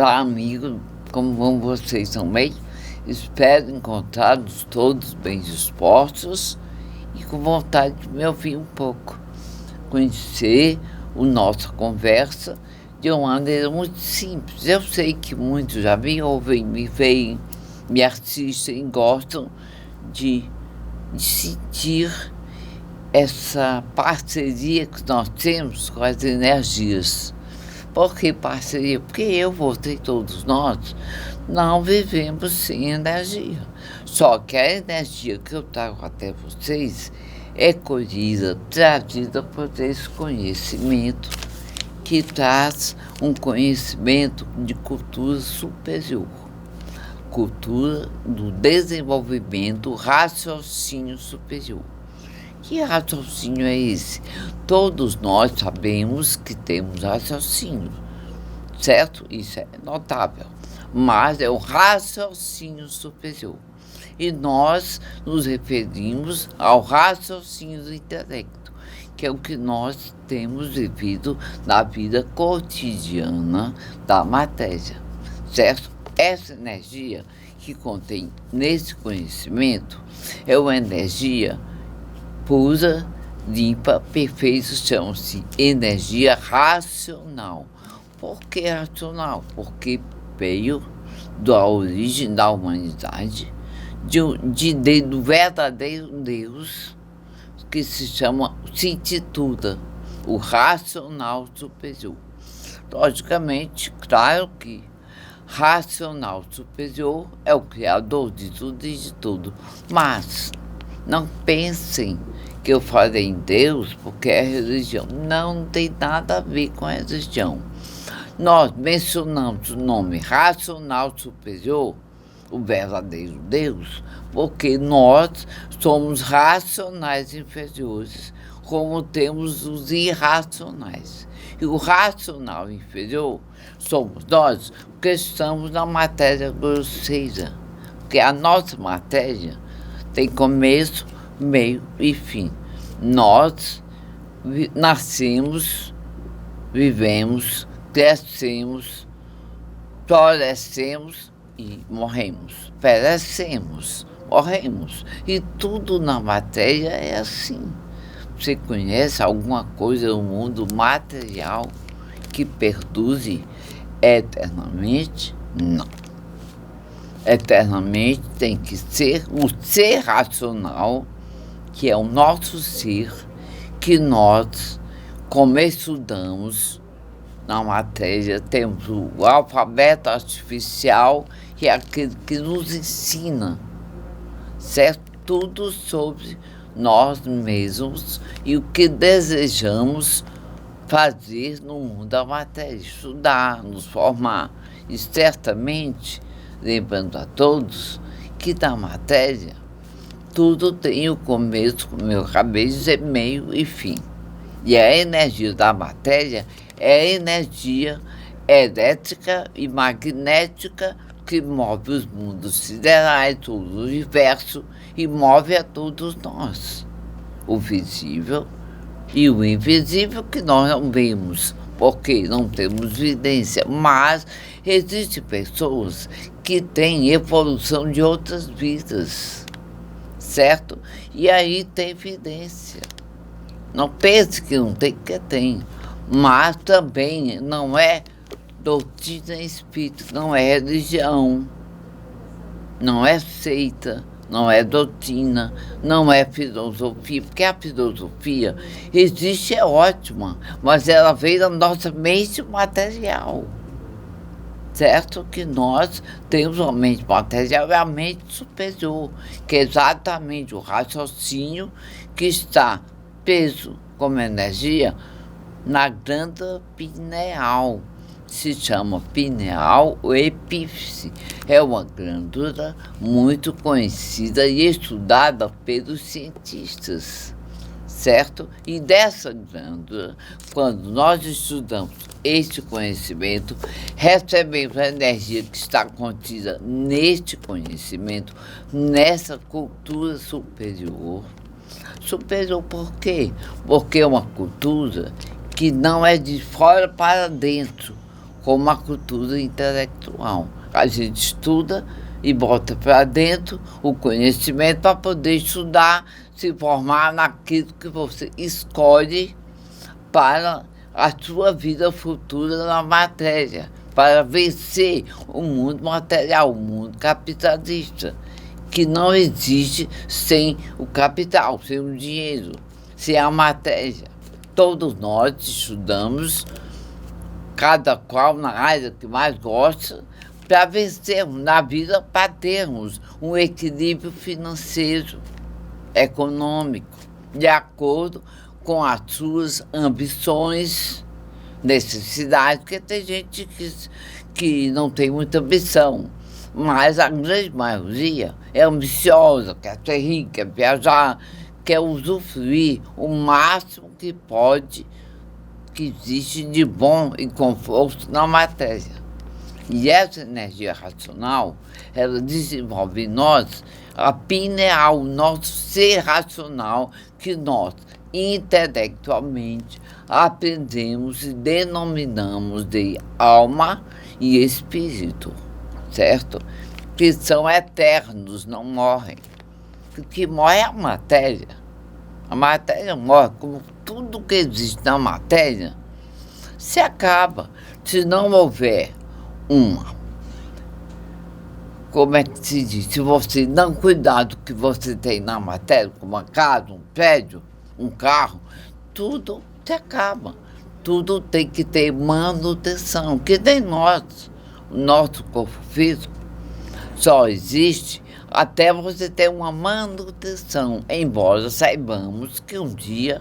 Olá, amigo, como vão vocês também? Espero encontrá-los todos bem dispostos e com vontade de me ouvir um pouco, conhecer a nossa conversa de uma maneira muito simples. Eu sei que muitos já me ouvem, me veem, me assistem e gostam de sentir essa parceria que nós temos com as energias. Por que parceria? Porque você e todos nós não vivemos sem energia. Só que a energia que eu trago até vocês é colhida, trazida por esse conhecimento, que traz um conhecimento de cultura superior, cultura do desenvolvimento, raciocínio superior. Que raciocínio é esse? Todos nós sabemos que temos raciocínio, certo? Isso é notável, mas é o raciocínio superior. E nós nos referimos ao raciocínio do intelecto, que é o que nós temos vivido na vida cotidiana da matéria, certo? Essa energia que contém nesse conhecimento é uma energia pura, limpa, perfeita, chama-se energia racional. Por que racional? Porque veio da origem da humanidade, do verdadeiro Deus, que se intitula o racional superior. Logicamente, claro que racional superior é o criador de tudo e de tudo, mas não pensem que eu falei em Deus porque é religião. Não tem nada a ver com a religião. Nós mencionamos o nome racional superior, o verdadeiro Deus, porque nós somos racionais inferiores, como temos os irracionais. E o racional inferior somos nós, porque estamos na matéria grosseira, porque a nossa matéria tem começo, meio e fim. Nós nascemos, vivemos, crescemos, florescemos e morremos. Perecemos, morremos. E tudo na matéria é assim. Você conhece alguma coisa no mundo material que perdure eternamente? Não. Eternamente tem que ser o ser racional, que é o nosso ser, que nós, como estudamos na matéria, temos o alfabeto artificial, que é aquele que nos ensina, certo? Tudo sobre nós mesmos e o que desejamos fazer no mundo da matéria, estudar, nos formar. E certamente, lembrando a todos que na matéria tudo tem o começo, como eu acabei de dizer, meio e fim. E a energia da matéria é a energia elétrica e magnética que move os mundos siderais, todo o universo, e move a todos nós. O visível e o invisível que nós não vemos, porque não temos evidência, mas existem pessoas que têm evolução de outras vidas, certo? E aí tem evidência. Não pense que não tem, que tem. Mas também não é doutrina espírita, não é religião, não é seita, não é doutrina, não é filosofia, porque a filosofia existe, é ótima, mas ela veio da nossa mente material, certo? Que nós temos uma mente material e a mente superior, que é exatamente o raciocínio que está preso como energia na glândula pineal. Se chama pineal ou epífise. É uma glândula muito conhecida e estudada pelos cientistas, certo? E dessa glândula, quando nós estudamos este conhecimento, recebemos a energia que está contida neste conhecimento, nessa cultura superior. Superior por quê? Porque é uma cultura que não é de fora para dentro. como a cultura intelectual. A gente estuda e bota para dentro o conhecimento para poder estudar, se formar naquilo que você escolhe para a sua vida futura na matéria, para vencer o mundo material, o mundo capitalista, que não existe sem o capital, sem o dinheiro, sem a matéria. Todos nós estudamos, cada qual na área que mais gosta, para vencermos na vida, para termos um equilíbrio financeiro, econômico, de acordo com as suas ambições, necessidades, porque tem gente que não tem muita ambição, mas a grande maioria é ambiciosa, quer ser rica, quer viajar, quer usufruir o máximo que pode, que existe de bom e conforto na matéria. E essa energia racional, ela desenvolve em nós a pineal, o nosso ser racional, que nós intelectualmente aprendemos e denominamos de alma e espírito, certo? Que são eternos, não morrem. O que morre é a matéria. A matéria morre, como tudo que existe na matéria se acaba. Se não houver como é que se diz? Se você não cuidar do que você tem na matéria, como uma casa, um prédio, um carro, tudo se acaba. Tudo tem que ter manutenção, que nem nós. O nosso corpo físico só existe até você ter uma manutenção, embora saibamos que um dia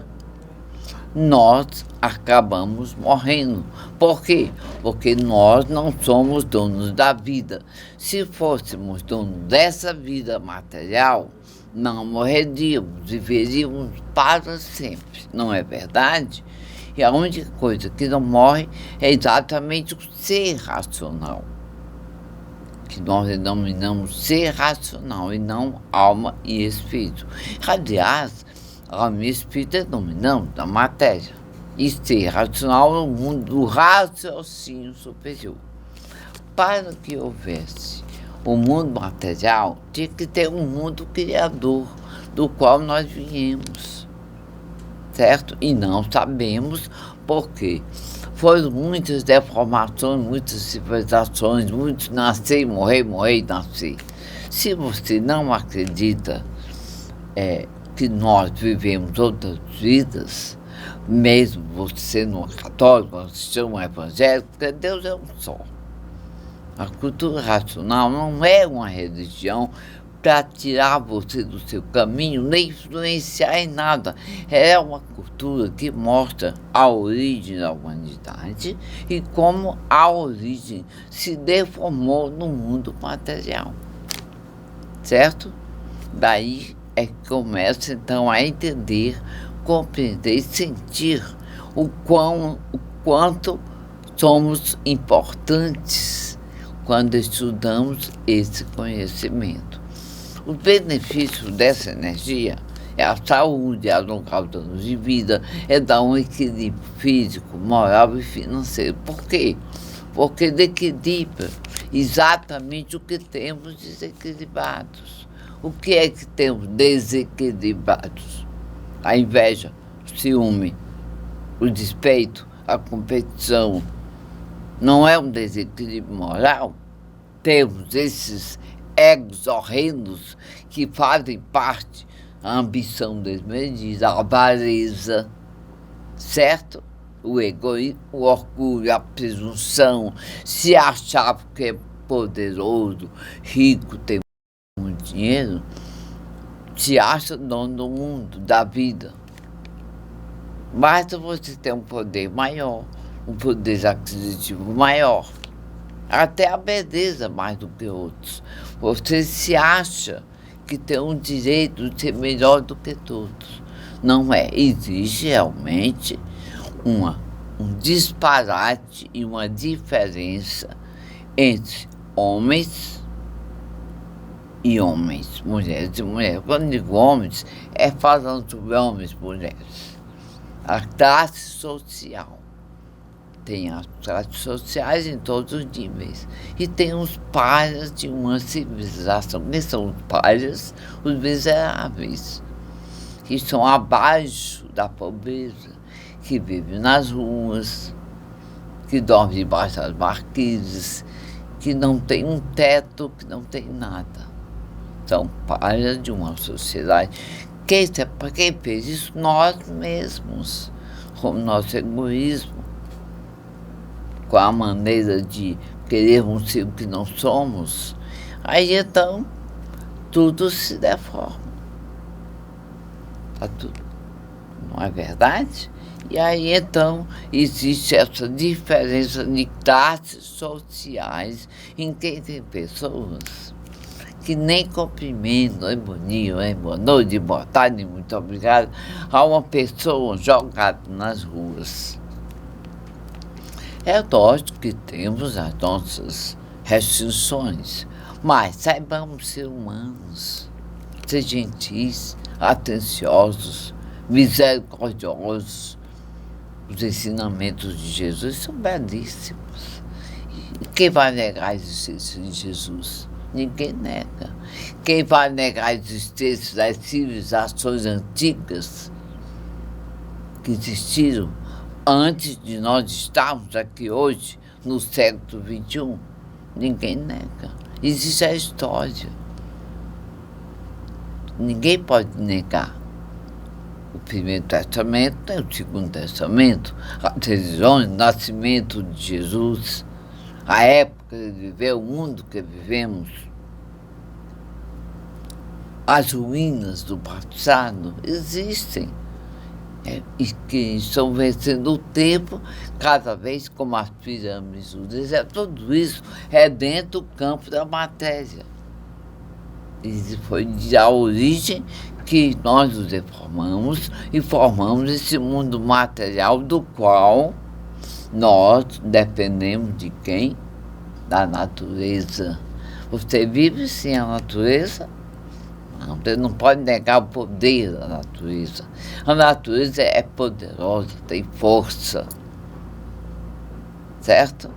nós acabamos morrendo. Por quê? Porque nós não somos donos da vida. Se fôssemos donos dessa vida material, não morreríamos, viveríamos para sempre, não é verdade? E a única coisa que não morre é exatamente o ser racional, que nós denominamos ser racional e não alma e espírito. Aliás, alma e espírito denominamos da matéria e ser racional no mundo do raciocínio superior. Para que houvesse o mundo material, tinha que ter um mundo criador, do qual nós viemos, certo? E não sabemos por quê. Foram muitas deformações, muitas civilizações, muitos nascer, morrer, morrer e nascer. Se você não acredita que nós vivemos outras vidas, mesmo você sendo um católico, você sendo um evangélico, porque Deus é um só. A cultura racional não é uma religião para tirar você do seu caminho, nem influenciar em nada. É uma cultura que mostra a origem da humanidade e como a origem se deformou no mundo material, certo? Daí é que começa então a entender, compreender e sentir o quanto somos importantes quando estudamos esse conhecimento. O benefício dessa energia é a saúde, é alongar os anos de vida, é dar um equilíbrio físico, moral e financeiro. Por quê? Porque equilibra exatamente o que temos desequilibrados. O que é que temos desequilibrados? A inveja, o ciúme, o despeito, a competição. Não é um desequilíbrio moral? Temos esses egos horrendos que fazem parte da ambição desmedida, a avareza, certo? O egoísmo, o orgulho, a presunção, se achar que é poderoso, rico, tem muito dinheiro, se acha dono do mundo, da vida. Basta você ter um poder maior, um poder aquisitivo maior, até a beleza mais do que outros. Você se acha que tem um direito de ser melhor do que todos. Não é. Existe realmente um disparate e uma diferença entre homens e homens, mulheres e mulheres. Quando digo homens, é falando sobre homens e mulheres. A classe social tem as classes sociais em todos os níveis. E tem os párias de uma civilização, que são os párias, os miseráveis, que estão abaixo da pobreza, que vivem nas ruas, que dormem debaixo das marquises, que não tem um teto, que não tem nada. São párias de uma sociedade. Para quem fez isso? Nós mesmos, com o nosso egoísmo, com a maneira de querermos ser o que não somos. Aí então tudo se deforma. Tá tudo. Não é verdade? E aí então existe essa diferença de classes sociais em que tem pessoas que nem cumprimentam, oi, bom dia, oi, boa noite, boa tarde, muito obrigado, a uma pessoa jogada nas ruas. É lógico que temos as nossas restrições, mas saibamos ser humanos, ser gentis, atenciosos, misericordiosos. Os ensinamentos de Jesus são belíssimos. E quem vai negar a existência de Jesus? Ninguém nega. Quem vai negar a existência das civilizações antigas que existiram antes de nós estarmos aqui hoje, no século XXI? Ninguém nega. Existe a história. Ninguém pode negar. O Primeiro Testamento tem o Segundo Testamento, as religiões, o nascimento de Jesus, a época que ele viveu, o mundo que vivemos, as ruínas do passado existem, e que estão vencendo o tempo cada vez como as pirâmides do deserto. Tudo isso é dentro do campo da matéria. E foi a origem que nós nos deformamos e formamos esse mundo material do qual nós dependemos de quem? Da natureza. Você vive sem a natureza? Não, você não pode negar o poder da natureza. A natureza é poderosa, tem força. Certo?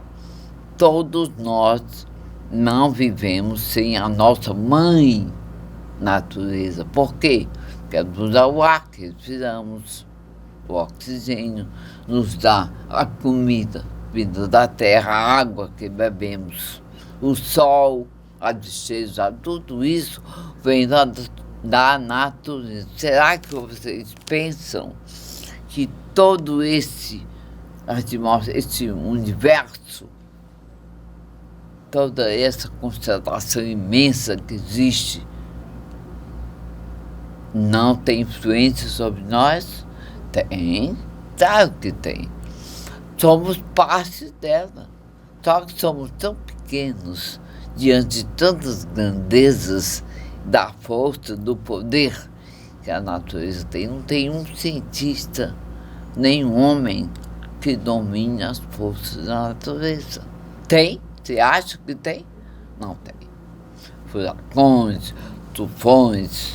Todos nós não vivemos sem a nossa mãe natureza. Por quê? Porque nos dá o ar que respiramos, o oxigênio, nos dá a comida vinda da terra, a água que bebemos, o sol, a deseja, tudo isso vem da natureza. Será que vocês pensam que todo esse universo, toda essa constelação imensa que existe, não tem influência sobre nós? Tem, claro que tem. Somos parte dela. Só que somos tão pequenos diante de tantas grandezas da força, do poder que a natureza tem. Não tem um cientista, nem um homem que domine as forças da natureza. Tem? Você acha que tem? Não tem. Furacões, tufões,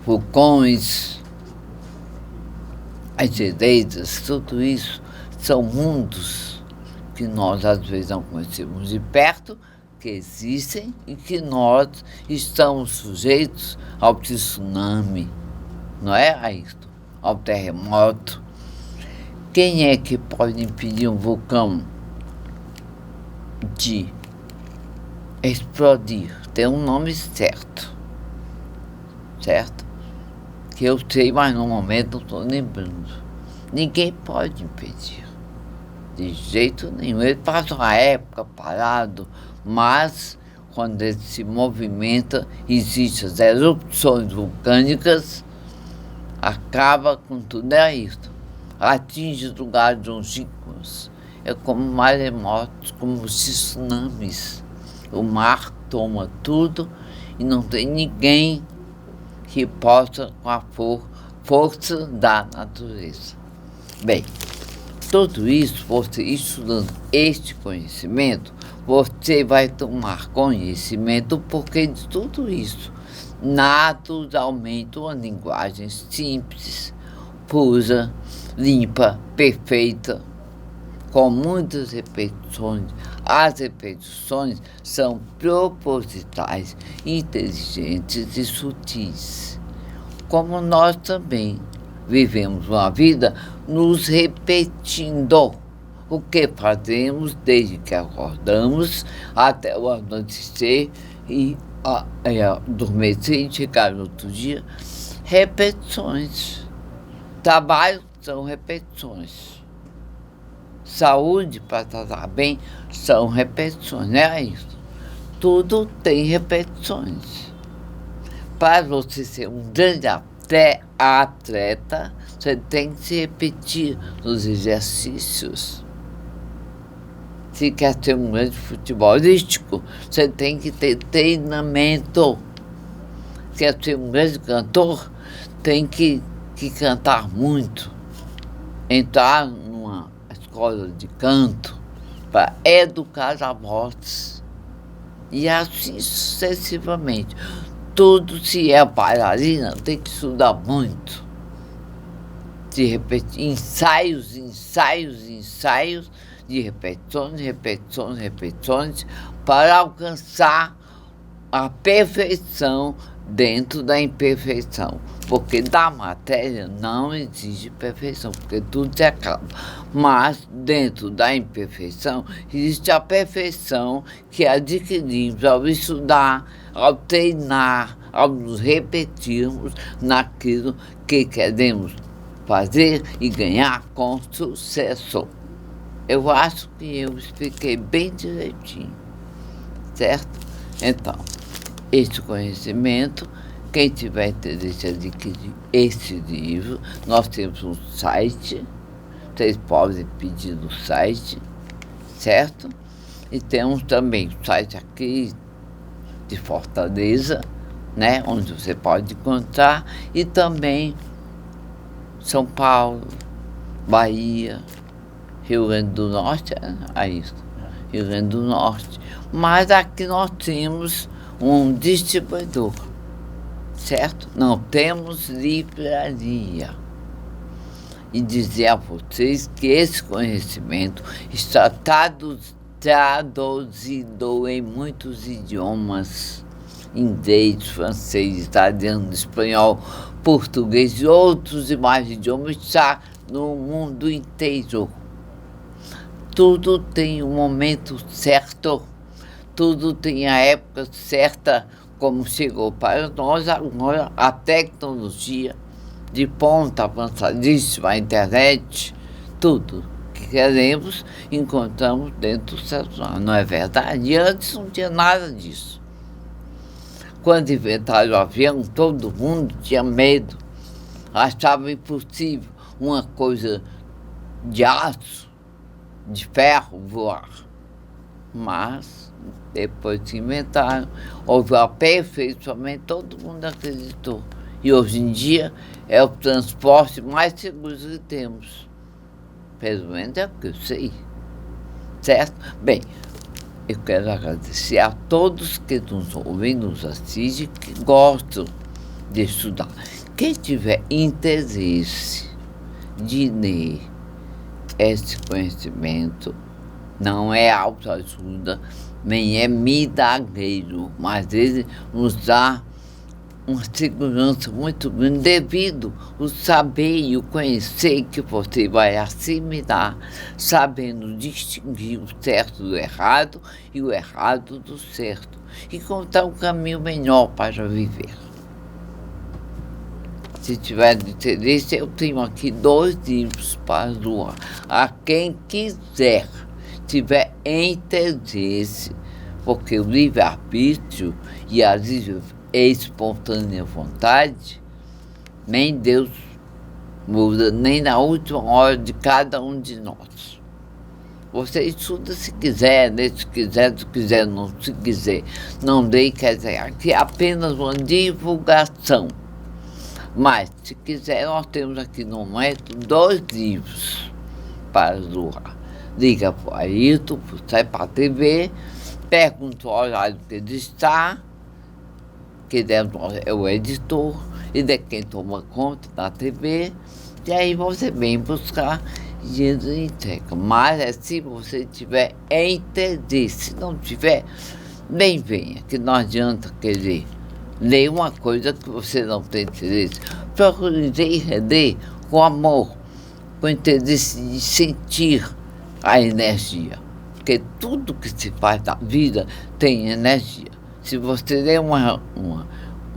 vulcões, as geleiras, tudo isso são mundos que nós às vezes não conhecemos de perto, que existem e que nós estamos sujeitos ao tsunami, não é, Ayrton? Ao terremoto. Quem é que pode impedir um vulcão de explodir? Tem um nome certo, que eu sei, mas no momento não estou lembrando. Ninguém pode impedir, de jeito nenhum. Ele passa uma época parado, mas quando ele se movimenta, existem as erupções vulcânicas, acaba com tudo, é isso. Atinge lugares longínquos. É como maremotos, como tsunamis. O mar toma tudo e não tem ninguém que possa, com a força da natureza. Bem, tudo isso, você estudando este conhecimento, você vai tomar conhecimento, porque de tudo isso, naturalmente, uma linguagem simples, pura, limpa, perfeita, com muitas repetições. As repetições são propositais, inteligentes e sutis. Como nós também vivemos uma vida nos repetindo o que fazemos desde que acordamos até o anoitecer e adormecer e chegar no outro dia. Repetições. Trabalho são repetições. Saúde, para tratar bem, são repetições, não é isso? Tudo tem repetições. Para você ser um grande atleta, você tem que se repetir nos exercícios. Se quer ser um grande futebolístico, você tem que ter treinamento. Se quer ser um grande cantor, tem que cantar muito. Entrar numa escola de canto para educar a voz. E assim sucessivamente. Tudo, se é bailarina, tem que estudar muito. Se repetir, ensaios, de repetições, para alcançar a perfeição dentro da imperfeição. Porque da matéria não existe perfeição, porque tudo se acaba. Mas dentro da imperfeição existe a perfeição que adquirimos ao estudar, ao treinar, ao nos repetirmos naquilo que queremos fazer e ganhar com sucesso. Eu acho que eu expliquei bem direitinho, certo? Então, esse conhecimento, quem tiver interesse em adquirir esse livro, nós temos um site, vocês podem pedir no site, certo? E temos também o site aqui de Fortaleza, né, onde você pode encontrar, e também São Paulo, Bahia, Rio Grande do Norte, isso, Rio Grande do Norte. Mas aqui nós temos um distribuidor, certo? Não temos livraria. E dizer a vocês que esse conhecimento está traduzido em muitos idiomas: inglês, francês, italiano, espanhol, português e outros demais idiomas, está no mundo inteiro. Tudo tem um momento certo, tudo tem a época certa, como chegou para nós agora a tecnologia de ponta avançadíssima, a internet, tudo que queremos encontramos dentro do celular, não é verdade? E antes não tinha nada disso. Quando inventaram o avião, todo mundo tinha medo, achava impossível uma coisa de aço, de ferro, voar. Mas, depois que inventaram, houve o aperfeiçoamento, todo mundo acreditou. E hoje em dia é o transporte mais seguro que temos. Pelo menos é o que eu sei. Certo? Bem, eu quero agradecer a todos que nos ouvem, nos assistem, que gostam de estudar. Quem tiver interesse de ler esse conhecimento, não é autoajuda, nem é milagreiro, mas ele nos dá uma segurança muito grande devido ao saber e o conhecer que você vai assimilar, sabendo distinguir o certo do errado e o errado do certo, e encontrar um caminho melhor para viver. Se tiver interesse, eu tenho aqui 2 livros para doar. A quem quiser, tiver interesse, porque o livre-arbítrio e a livre espontânea vontade, nem Deus muda, nem na última hora de cada um de nós. Você estuda se quiser, né? Se quiser, não se quiser. Não dei, quer dizer, aqui é apenas uma divulgação. Mas, se quiser, nós temos aqui no momento 2 livros para doar. Liga para o Ayrton, sai para a TV, pergunta o horário que ele está, que ele é o editor, e de quem toma conta da TV, e aí você vem buscar dinheiro entrega. Mas é se você tiver interesse. Se não tiver, nem venha, que não adianta querer ler uma coisa que você não tem interesse. Procure ler com amor, com interesse de sentir a energia. Porque tudo que se faz na vida tem energia. Se você lê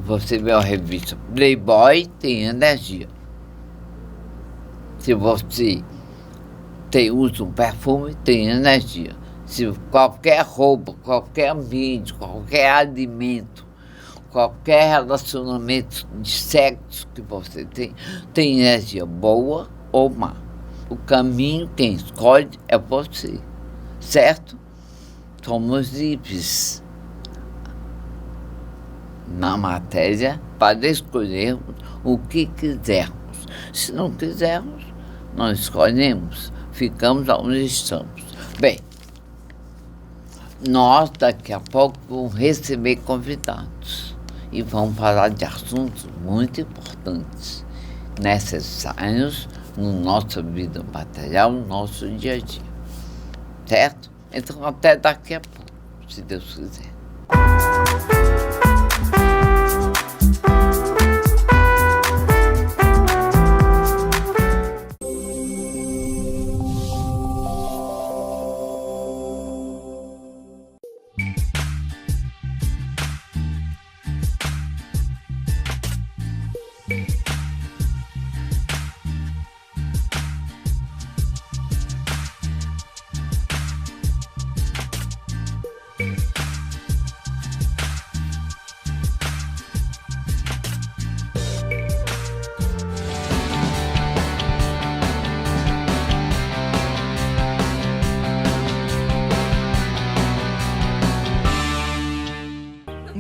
você vê uma revista Playboy, tem energia. Se você usa um perfume, tem energia. Se qualquer roupa, qualquer ambiente, qualquer alimento, qualquer relacionamento de sexo que você tem energia boa ou má. O caminho, quem escolhe é você, certo? Somos livres na matéria para escolhermos o que quisermos. Se não quisermos, não escolhemos, ficamos onde estamos. Bem, nós daqui a pouco vamos receber convidados e vamos falar de assuntos muito importantes, necessários na nossa vida material, no nosso dia a dia. Certo? Então, até daqui a pouco, se Deus quiser.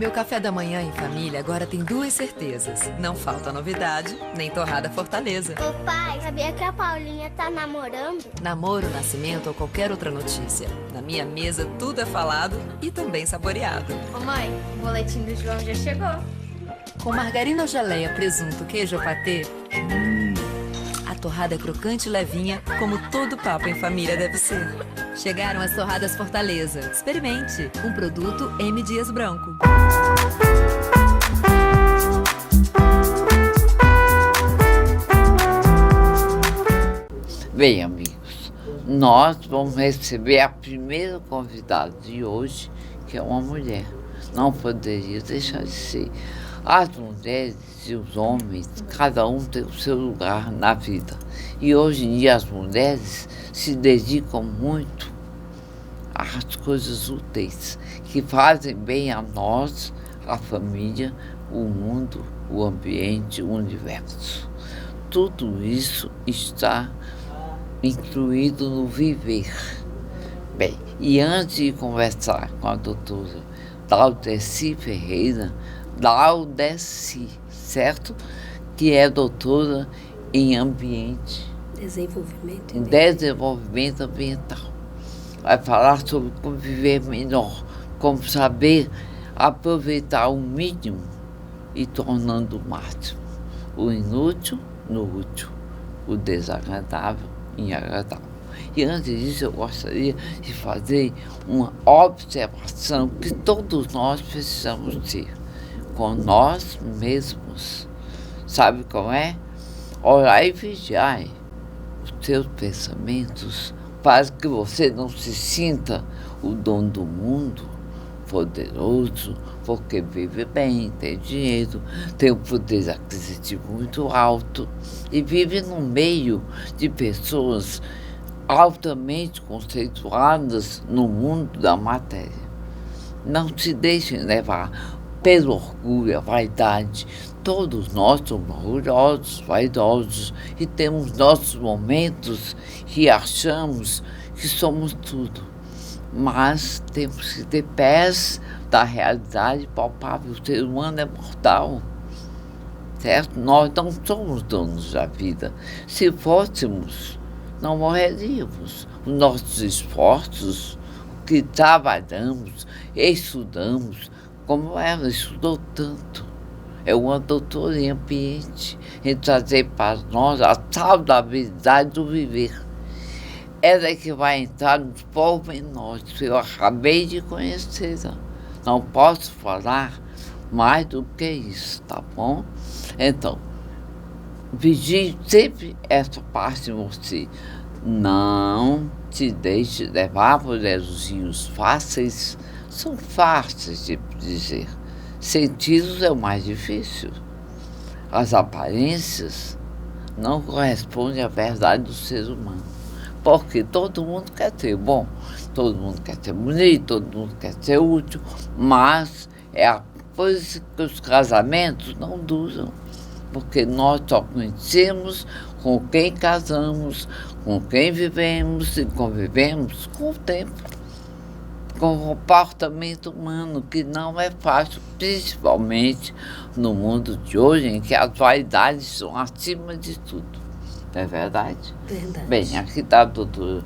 Meu café da manhã em família agora tem duas certezas. Não falta novidade, nem torrada Fortaleza. Ô pai, sabia que a Paulinha tá namorando? Namoro, nascimento ou qualquer outra notícia. Na minha mesa tudo é falado e também saboreado. Ô mãe, o boletim do João já chegou. Com margarina ou geleia, presunto, queijo ou patê, a torrada é crocante e levinha, como todo papo em família deve ser. Chegaram as torradas Fortaleza. Experimente. Um produto M. Dias Branco. Bem, amigos, nós vamos receber a primeira convidada de hoje, que é uma mulher. Não poderia deixar de ser. As mulheres e os homens, cada um tem o seu lugar na vida. E hoje em dia as mulheres se dedicam muito às coisas úteis, que fazem bem a nós, a família, o mundo, o ambiente, o universo. Tudo isso está incluído no viver. Bem, e antes de conversar com a doutora Laudeci Ferreira, Laudeci, certo? Que é doutora em desenvolvimento ambiental. Vai falar sobre como viver melhor, como saber aproveitar o mínimo e tornando o máximo. O inútil no útil, o desagradável em agradável. E antes disso, eu gostaria de fazer uma observação que todos nós precisamos ter com nós mesmos. Sabe como é? Orai e vigiai os seus pensamentos para que você não se sinta o dono do mundo, poderoso, porque vive bem, tem dinheiro, tem um poder aquisitivo muito alto e vive no meio de pessoas altamente conceituadas no mundo da matéria. Não se deixem levar pelo orgulho, a vaidade. Todos nós somos orgulhosos, vaidosos e temos nossos momentos que achamos que somos tudo. Mas temos que ter pés da realidade palpável. O ser humano é mortal, certo? Nós não somos donos da vida. Se fôssemos, não morreríamos. Os nossos esforços, o que trabalhamos, estudamos, como ela estudou tanto. É uma doutora em ambiente, em trazer para nós a saudabilidade do viver. ela é que vai entrar nos pormenores. Eu acabei de conhecê-la. Não posso falar mais do que isso, tá bom? Então, vigie sempre essa parte de você. Não te deixe levar por elogios fáceis. São fáceis de dizer. Senti-los é o mais difícil. As aparências não correspondem à verdade do ser humano. Porque todo mundo quer ser bom, todo mundo quer ser bonito, todo mundo quer ser útil, mas é a coisa que os casamentos não duram. Porque nós só conhecemos com quem casamos, com quem vivemos e convivemos com o tempo, com o comportamento humano, que não é fácil, principalmente no mundo de hoje, em que as vaidades são acima de tudo. Não é verdade? Verdade. Bem, aqui está a doutora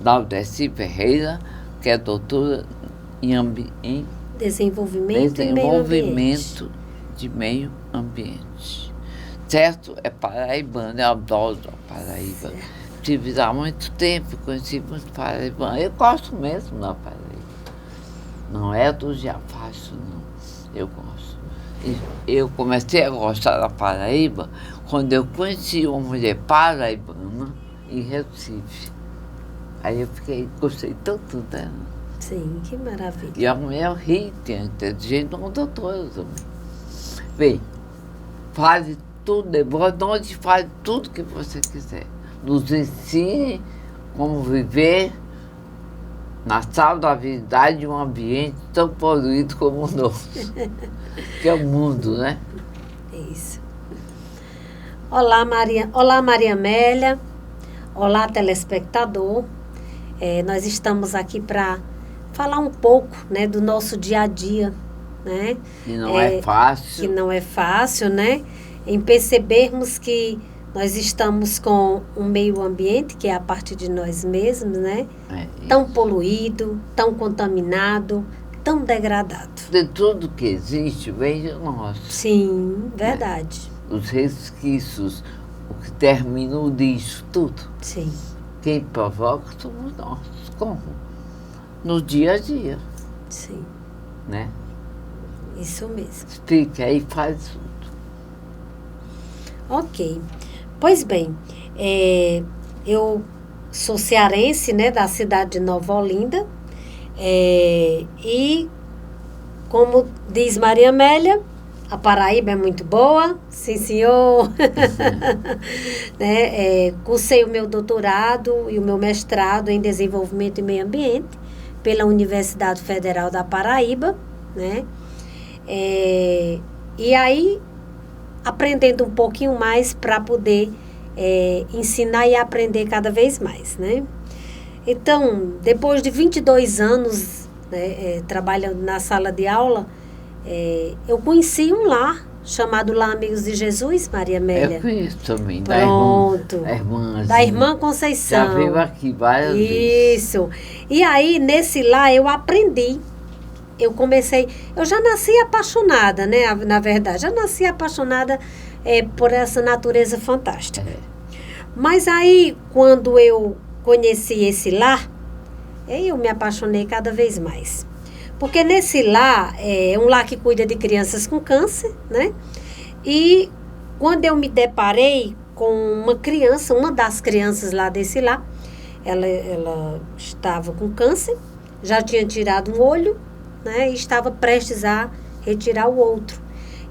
Laudeci Ferreira, que é doutora em Desenvolvimento e meio ambiente. de meio ambiente. Certo? É paraibana, eu adoro a Paraíba. Estive lá há muito tempo, conheci muito paraibano. Eu gosto mesmo da Paraíba. Não é do Diafacho, não. Eu gosto. E eu comecei a gostar da Paraíba quando eu conheci uma mulher paraibana em Recife. Aí eu gostei tanto dela. Sim, que maravilha. E a mulher rica, inteligente, uma doutora também. Bem, fale tudo, nós faz tudo que você quiser. Nos ensine como viver na saudável de um ambiente tão poluído como o nosso, que é o mundo, né? Isso. Olá, Maria Amélia. Olá, telespectador. Nós estamos aqui para falar um pouco, né, do nosso dia a dia, né? Que não é fácil. Que não é fácil, né? Em percebermos que nós estamos com um meio ambiente, que é a partir de nós mesmos, né? Tão poluído, tão contaminado, tão degradado. De tudo que existe, vem de nós. Sim, verdade. Os resquícios, o que termina o lixo, tudo. Sim. Quem provoca somos nós. Como? No dia a dia. Sim. Né? Isso mesmo. Explica aí, faz tudo. Ok. Pois bem, eu sou cearense, né, da cidade de Nova Olinda, e, como diz Maria Amélia, a Paraíba é muito boa, sim senhor. Né, cursei o meu doutorado e o meu mestrado em Desenvolvimento e Meio Ambiente pela Universidade Federal da Paraíba, né, e aí aprendendo um pouquinho mais para poder ensinar e aprender cada vez mais, né? Então, depois de 22 anos, né, trabalhando na sala de aula, eu conheci um lar chamado Lar Amigos de Jesus, Maria Amélia. Eu conheço também. Pronto. Da irmã Conceição. Já veio aqui várias vezes. Isso. E aí, nesse lar, eu aprendi. Eu já nasci apaixonada, né? Na verdade, já nasci apaixonada por essa natureza fantástica. Mas aí, quando eu conheci esse lar, eu me apaixonei cada vez mais. Porque nesse lar, é um lar que cuida de crianças com câncer, né? E quando eu me deparei com uma criança, uma das crianças lá desse lar, ela estava com câncer, já tinha tirado um olho, né, e estava prestes a retirar o outro.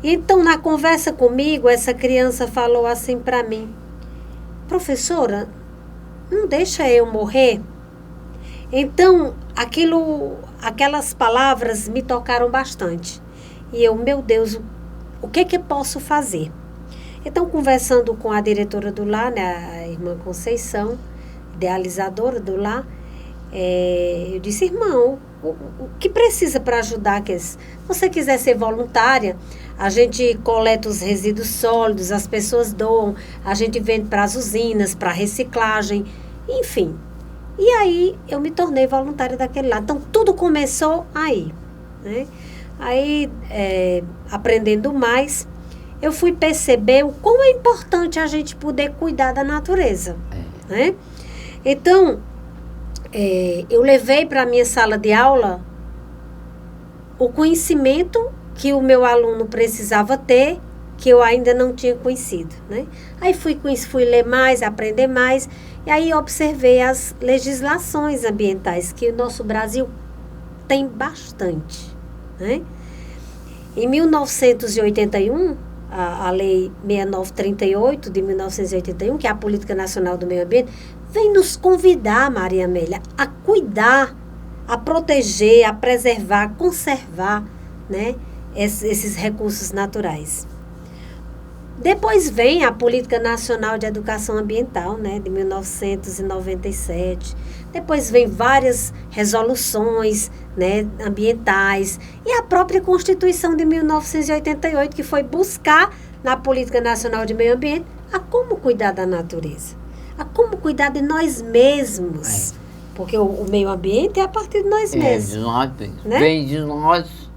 Então, na conversa comigo, essa criança falou assim para mim: professora, não deixa eu morrer? Então, aquelas palavras me tocaram bastante. E eu, meu Deus, o que eu posso fazer? Então, conversando com a diretora do lar, né, a irmã Conceição, idealizadora do lar, eu disse: irmão, o que precisa para ajudar? Se você quiser ser voluntária, a gente coleta os resíduos sólidos, as pessoas doam, a gente vende para as usinas, para reciclagem, enfim. E aí eu me tornei voluntária daquele lado. Então tudo começou aí, né? Aí, aprendendo mais, eu fui perceber o quão é importante a gente poder cuidar da natureza, né? Então, eu levei para a minha sala de aula o conhecimento que o meu aluno precisava ter, que eu ainda não tinha conhecido, né? Aí fui ler mais, aprender mais, e aí observei as legislações ambientais, que o nosso Brasil tem bastante, né? Em 1981, a Lei 6938 de 1981, que é a Política Nacional do Meio Ambiente, vem nos convidar, Maria Amélia, a cuidar, a proteger, a preservar, a conservar, né, esses recursos naturais. Depois vem a Política Nacional de Educação Ambiental, né, de 1997. Depois vem várias resoluções, né, ambientais. E a própria Constituição de 1988, que foi buscar na Política Nacional de Meio Ambiente a como cuidar da natureza, a como cuidar de nós mesmos. Porque o meio ambiente é a partir de nós mesmos. De nós mesmos. Né? Vem de nós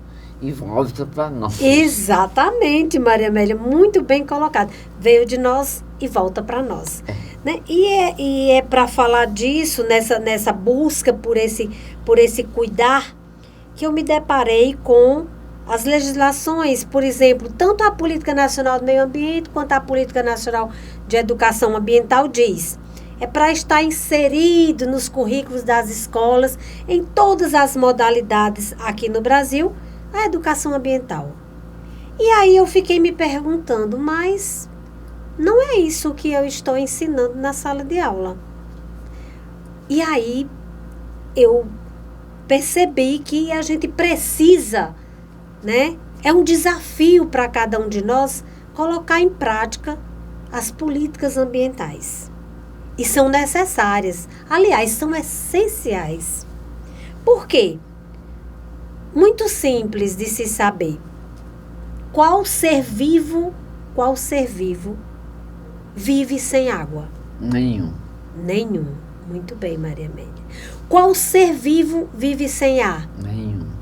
e volta para nós. Exatamente, Maria Amélia, muito bem colocado. Veio de nós e volta para nós. Né? E é para falar disso, nessa busca por esse cuidar, que eu me deparei com as legislações, por exemplo, tanto a Política Nacional do Meio Ambiente quanto a Política Nacional de Educação Ambiental diz. É para estar inserido nos currículos das escolas, em todas as modalidades aqui no Brasil, a educação ambiental. E aí eu fiquei me perguntando, mas não é isso que eu estou ensinando na sala de aula. E aí eu percebi que a gente precisa, né? É um desafio para cada um de nós colocar em prática as políticas ambientais. E são necessárias. Aliás, são essenciais. Por quê? Muito simples de se saber. Qual ser vivo vive sem água? Nenhum. Muito bem, Maria Amélia. Qual ser vivo vive sem ar?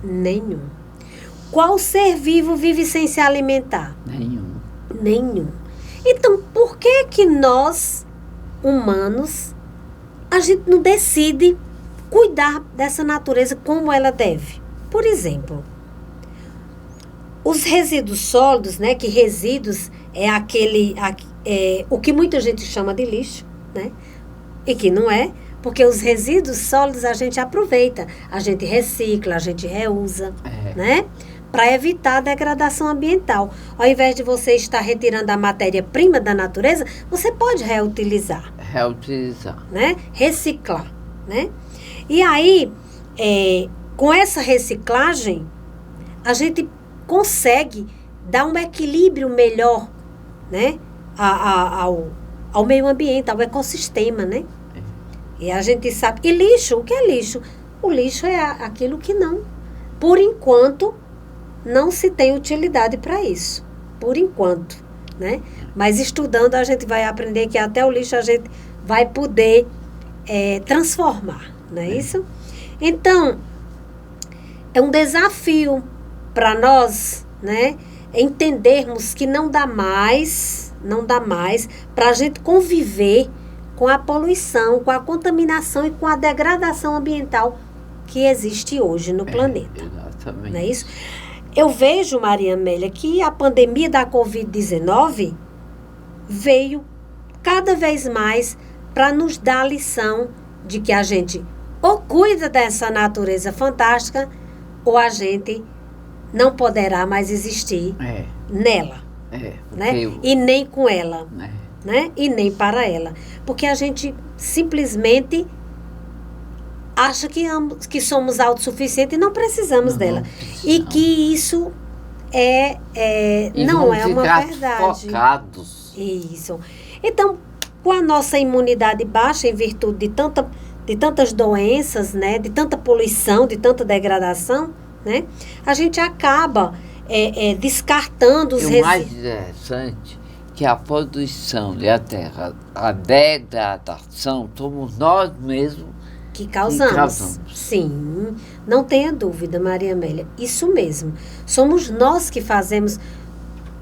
Nenhum. Qual ser vivo vive sem se alimentar? Nenhum. Então, por que nós, humanos, a gente não decide cuidar dessa natureza como ela deve? Por exemplo, os resíduos sólidos, né, que resíduos é o que muita gente chama de lixo, né, e que não é, porque os resíduos sólidos a gente aproveita, a gente recicla, a gente reusa, né, para evitar a degradação ambiental. Ao invés de você estar retirando a matéria-prima da natureza, você pode reutilizar. Né? Reciclar, né? E aí, com essa reciclagem, a gente consegue dar um equilíbrio melhor, né, ao meio ambiente, ao ecossistema, né? E a gente sabe... E lixo, o que é lixo? O lixo é aquilo que não... Por enquanto, não se tem utilidade para isso. Por enquanto, né? Mas estudando, a gente vai aprender que até o lixo a gente vai poder transformar, não é isso? Então, é um desafio para nós, né, entendermos que não dá mais para a gente conviver com a poluição, com a contaminação e com a degradação ambiental que existe hoje no planeta. Exatamente. Não é isso? Eu vejo, Maria Amélia, que a pandemia da Covid-19 veio cada vez mais para nos dar a lição de que a gente ou cuida dessa natureza fantástica ou a gente não poderá mais existir nela, né? E nem com ela, né? E nem para ela. Porque a gente simplesmente acha que somos autossuficientes e não precisamos dela. E que isso não é uma verdade. Focados. Isso. Então, com a nossa imunidade baixa em virtude de tantas doenças, né, de tanta poluição, de tanta degradação, né, a gente acaba descartando os resíduos. O mais interessante que a poluição e a degradação somos nós mesmos que causamos. Sim, não tenha dúvida, Maria Amélia, isso mesmo. Somos nós que fazemos,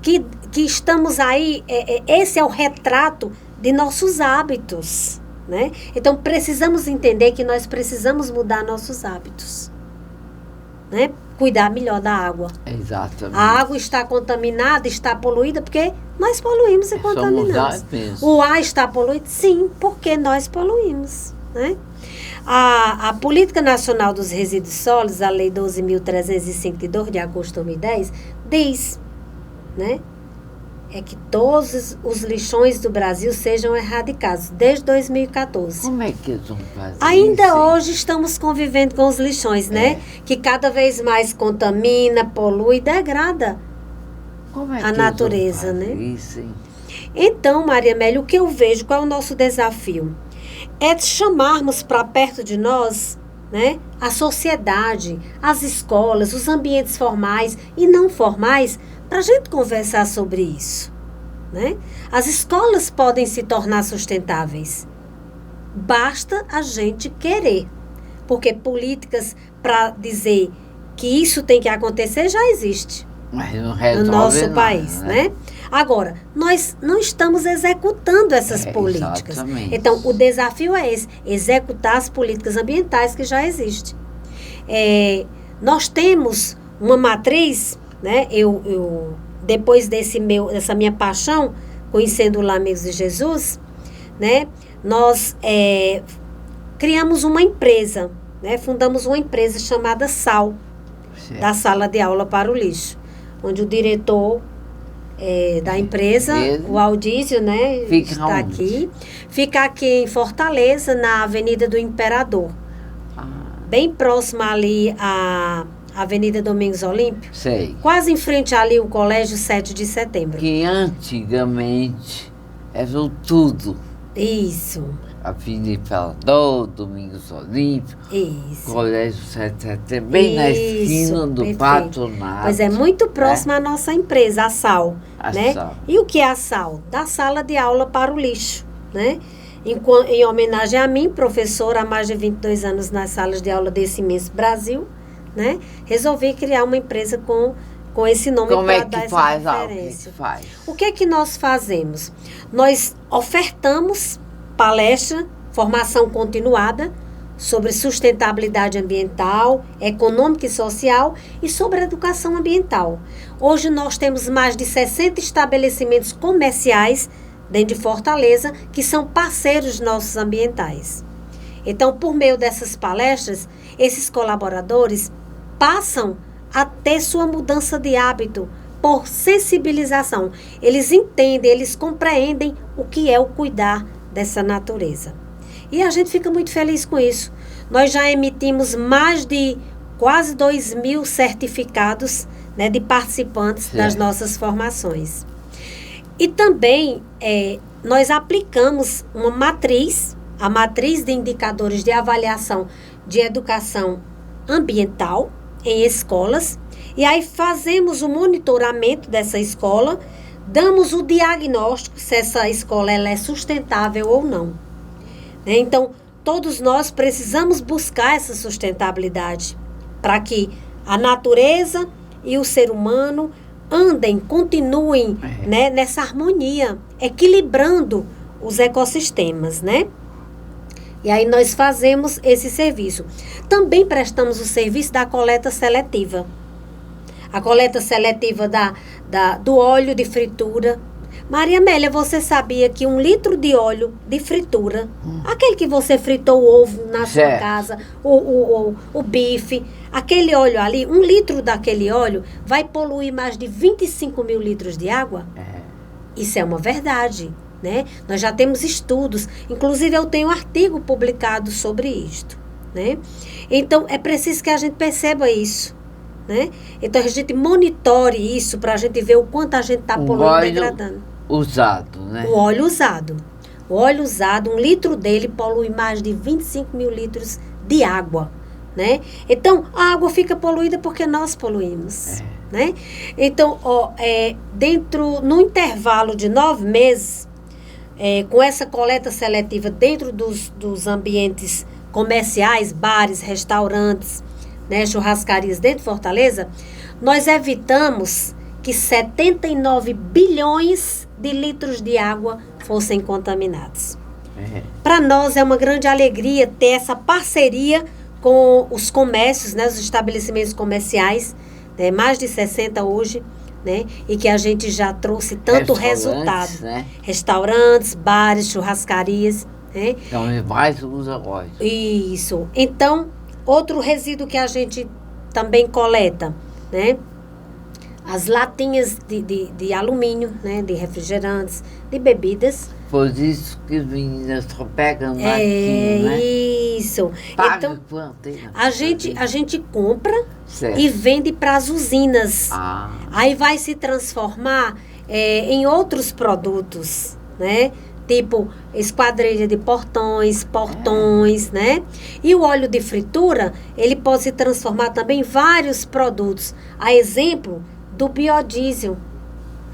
que estamos aí, esse é o retrato de nossos hábitos, né? Então, precisamos entender que nós precisamos mudar nossos hábitos, né? Cuidar melhor da água. Exatamente. A água está contaminada, está poluída, porque nós poluímos e contaminamos. Nós mesmos. O ar está poluído? Sim, porque nós poluímos, né? A Política Nacional dos Resíduos Sólidos, a Lei 12.305, de 2 de agosto de 2010, diz, né, é que todos os lixões do Brasil sejam erradicados, desde 2014. Como é que eles vão fazer Ainda isso? hoje estamos convivendo com os lixões, né? Que cada vez mais contamina, polui e degrada Como é a que eles natureza, vão fazer né? isso, hein? Então, Maria Amélia, o que eu vejo, qual é o nosso desafio? É de chamarmos para perto de nós, né, a sociedade, as escolas, os ambientes formais e não formais, para a gente conversar sobre isso, né? As escolas podem se tornar sustentáveis. Basta a gente querer. Porque políticas para dizer que isso tem que acontecer já existe Mas não no resolve nosso nada, país, né? Agora, nós não estamos executando essas políticas. Exatamente. Então, o desafio é esse, executar as políticas ambientais que já existem. Nós temos uma matriz, né? Depois dessa minha paixão, conhecendo lá Amigos de Jesus, né? Nós criamos uma empresa, né? Fundamos uma empresa chamada SAL, Certo. da Sala de Aula para o Lixo, onde o diretor da empresa, o Aldísio, né, Fica está onde? aqui. Fica aqui em Fortaleza, na Avenida do Imperador, bem próxima ali à Avenida Domingos Olímpio, Sei. quase em frente ali o Colégio 7 de Setembro. Que antigamente era tudo. Isso, Avenida Imperador, Domingos Olímpio, isso. Colégio 7 bem na Isso, esquina do perfeito. Patronato. Pois é, muito próxima à nossa empresa, a SAL. A né? SAL. E o que é a SAL? Da Sala de Aula para o Lixo, né? Em homenagem a mim, professora há mais de 22 anos nas salas de aula desse imenso Brasil, né? Resolvi criar uma empresa com esse nome Como é para dar que essa faz? O que referência. que faz? O que é que nós fazemos? Nós ofertamos palestra, formação continuada sobre sustentabilidade ambiental, econômica e social e sobre educação ambiental. Hoje nós temos mais de 60 estabelecimentos comerciais dentro de Fortaleza que são parceiros nossos ambientais. Então, por meio dessas palestras, esses colaboradores passam a ter sua mudança de hábito por sensibilização. Eles entendem, eles compreendem o que é o cuidar dessa natureza. E a gente fica muito feliz com isso. Nós já emitimos mais de quase 2.000 certificados, né, de participantes das nossas formações. E também nós aplicamos uma matriz, a matriz de indicadores de avaliação de educação ambiental em escolas, e aí fazemos o monitoramento dessa escola, damos o diagnóstico se essa escola ela é sustentável ou não. Então, todos nós precisamos buscar essa sustentabilidade para que a natureza e o ser humano andem, continuem, né, nessa harmonia, equilibrando os ecossistemas, né? E aí nós fazemos esse serviço. Também prestamos o serviço da coleta seletiva. A coleta seletiva do óleo de fritura. Maria Amélia, você sabia que 1 litro de óleo de fritura, aquele que você fritou o ovo na sua casa, o bife, aquele óleo ali, 1 litro daquele óleo vai poluir mais de 25 mil litros de água? Isso é uma verdade, né? Nós já temos estudos, inclusive eu tenho um artigo publicado sobre isto, né? Então, é preciso que a gente perceba isso, né? Então, a gente monitore isso para a gente ver o quanto a gente está poluindo e degradando. Usado, né? O óleo usado. O óleo usado, 1 litro dele polui mais de 25 mil litros de água, né? Então, a água fica poluída porque nós poluímos, né? Então, no intervalo de 9 meses, com essa coleta seletiva dentro dos ambientes comerciais, bares, restaurantes, né, churrascarias dentro de Fortaleza, nós evitamos que 79 bilhões de litros de água fossem contaminados. Para nós é uma grande alegria ter essa parceria com os comércios, né, os estabelecimentos comerciais, né, mais de 60 hoje, né, e que a gente já trouxe tanto resultado. Né? Restaurantes, bares, churrascarias. Né? Então, mais usa hoje. Isso. Então, outro resíduo que a gente também coleta, né? As latinhas de alumínio, né? De refrigerantes, de bebidas. Por isso que as meninas só pegam aqui, né? Isso. Paga então, quanto, hein? a gente compra Certo. e vende para as usinas. Ah, Aí vai se transformar em outros produtos, né? Tipo esquadrilha de portões, né? E o óleo de fritura, ele pode se transformar também em vários produtos. A exemplo do biodiesel,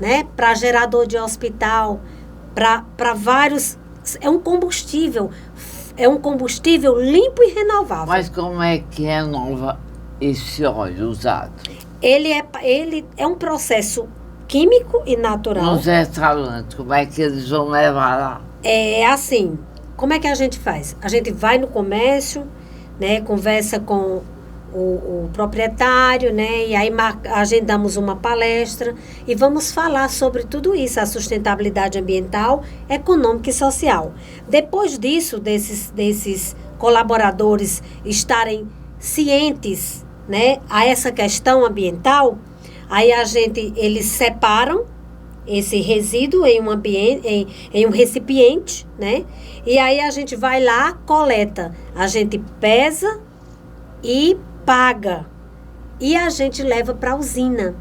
né? Para gerador de hospital, para vários... É um combustível limpo e renovável. mas como é que renova esse óleo usado? Ele é um processo químico e natural. Nos restaurantes, como é que eles vão levar lá? É assim, como é que a gente faz? A gente vai no comércio, né, conversa com o proprietário, né, e aí agendamos uma palestra e vamos falar sobre tudo isso, a sustentabilidade ambiental, econômica e social. Depois disso, desses colaboradores estarem cientes, né, a essa questão ambiental, aí eles separam esse resíduo em um recipiente, né? E aí a gente vai lá, coleta, a gente pesa e paga. E a gente leva para a usina.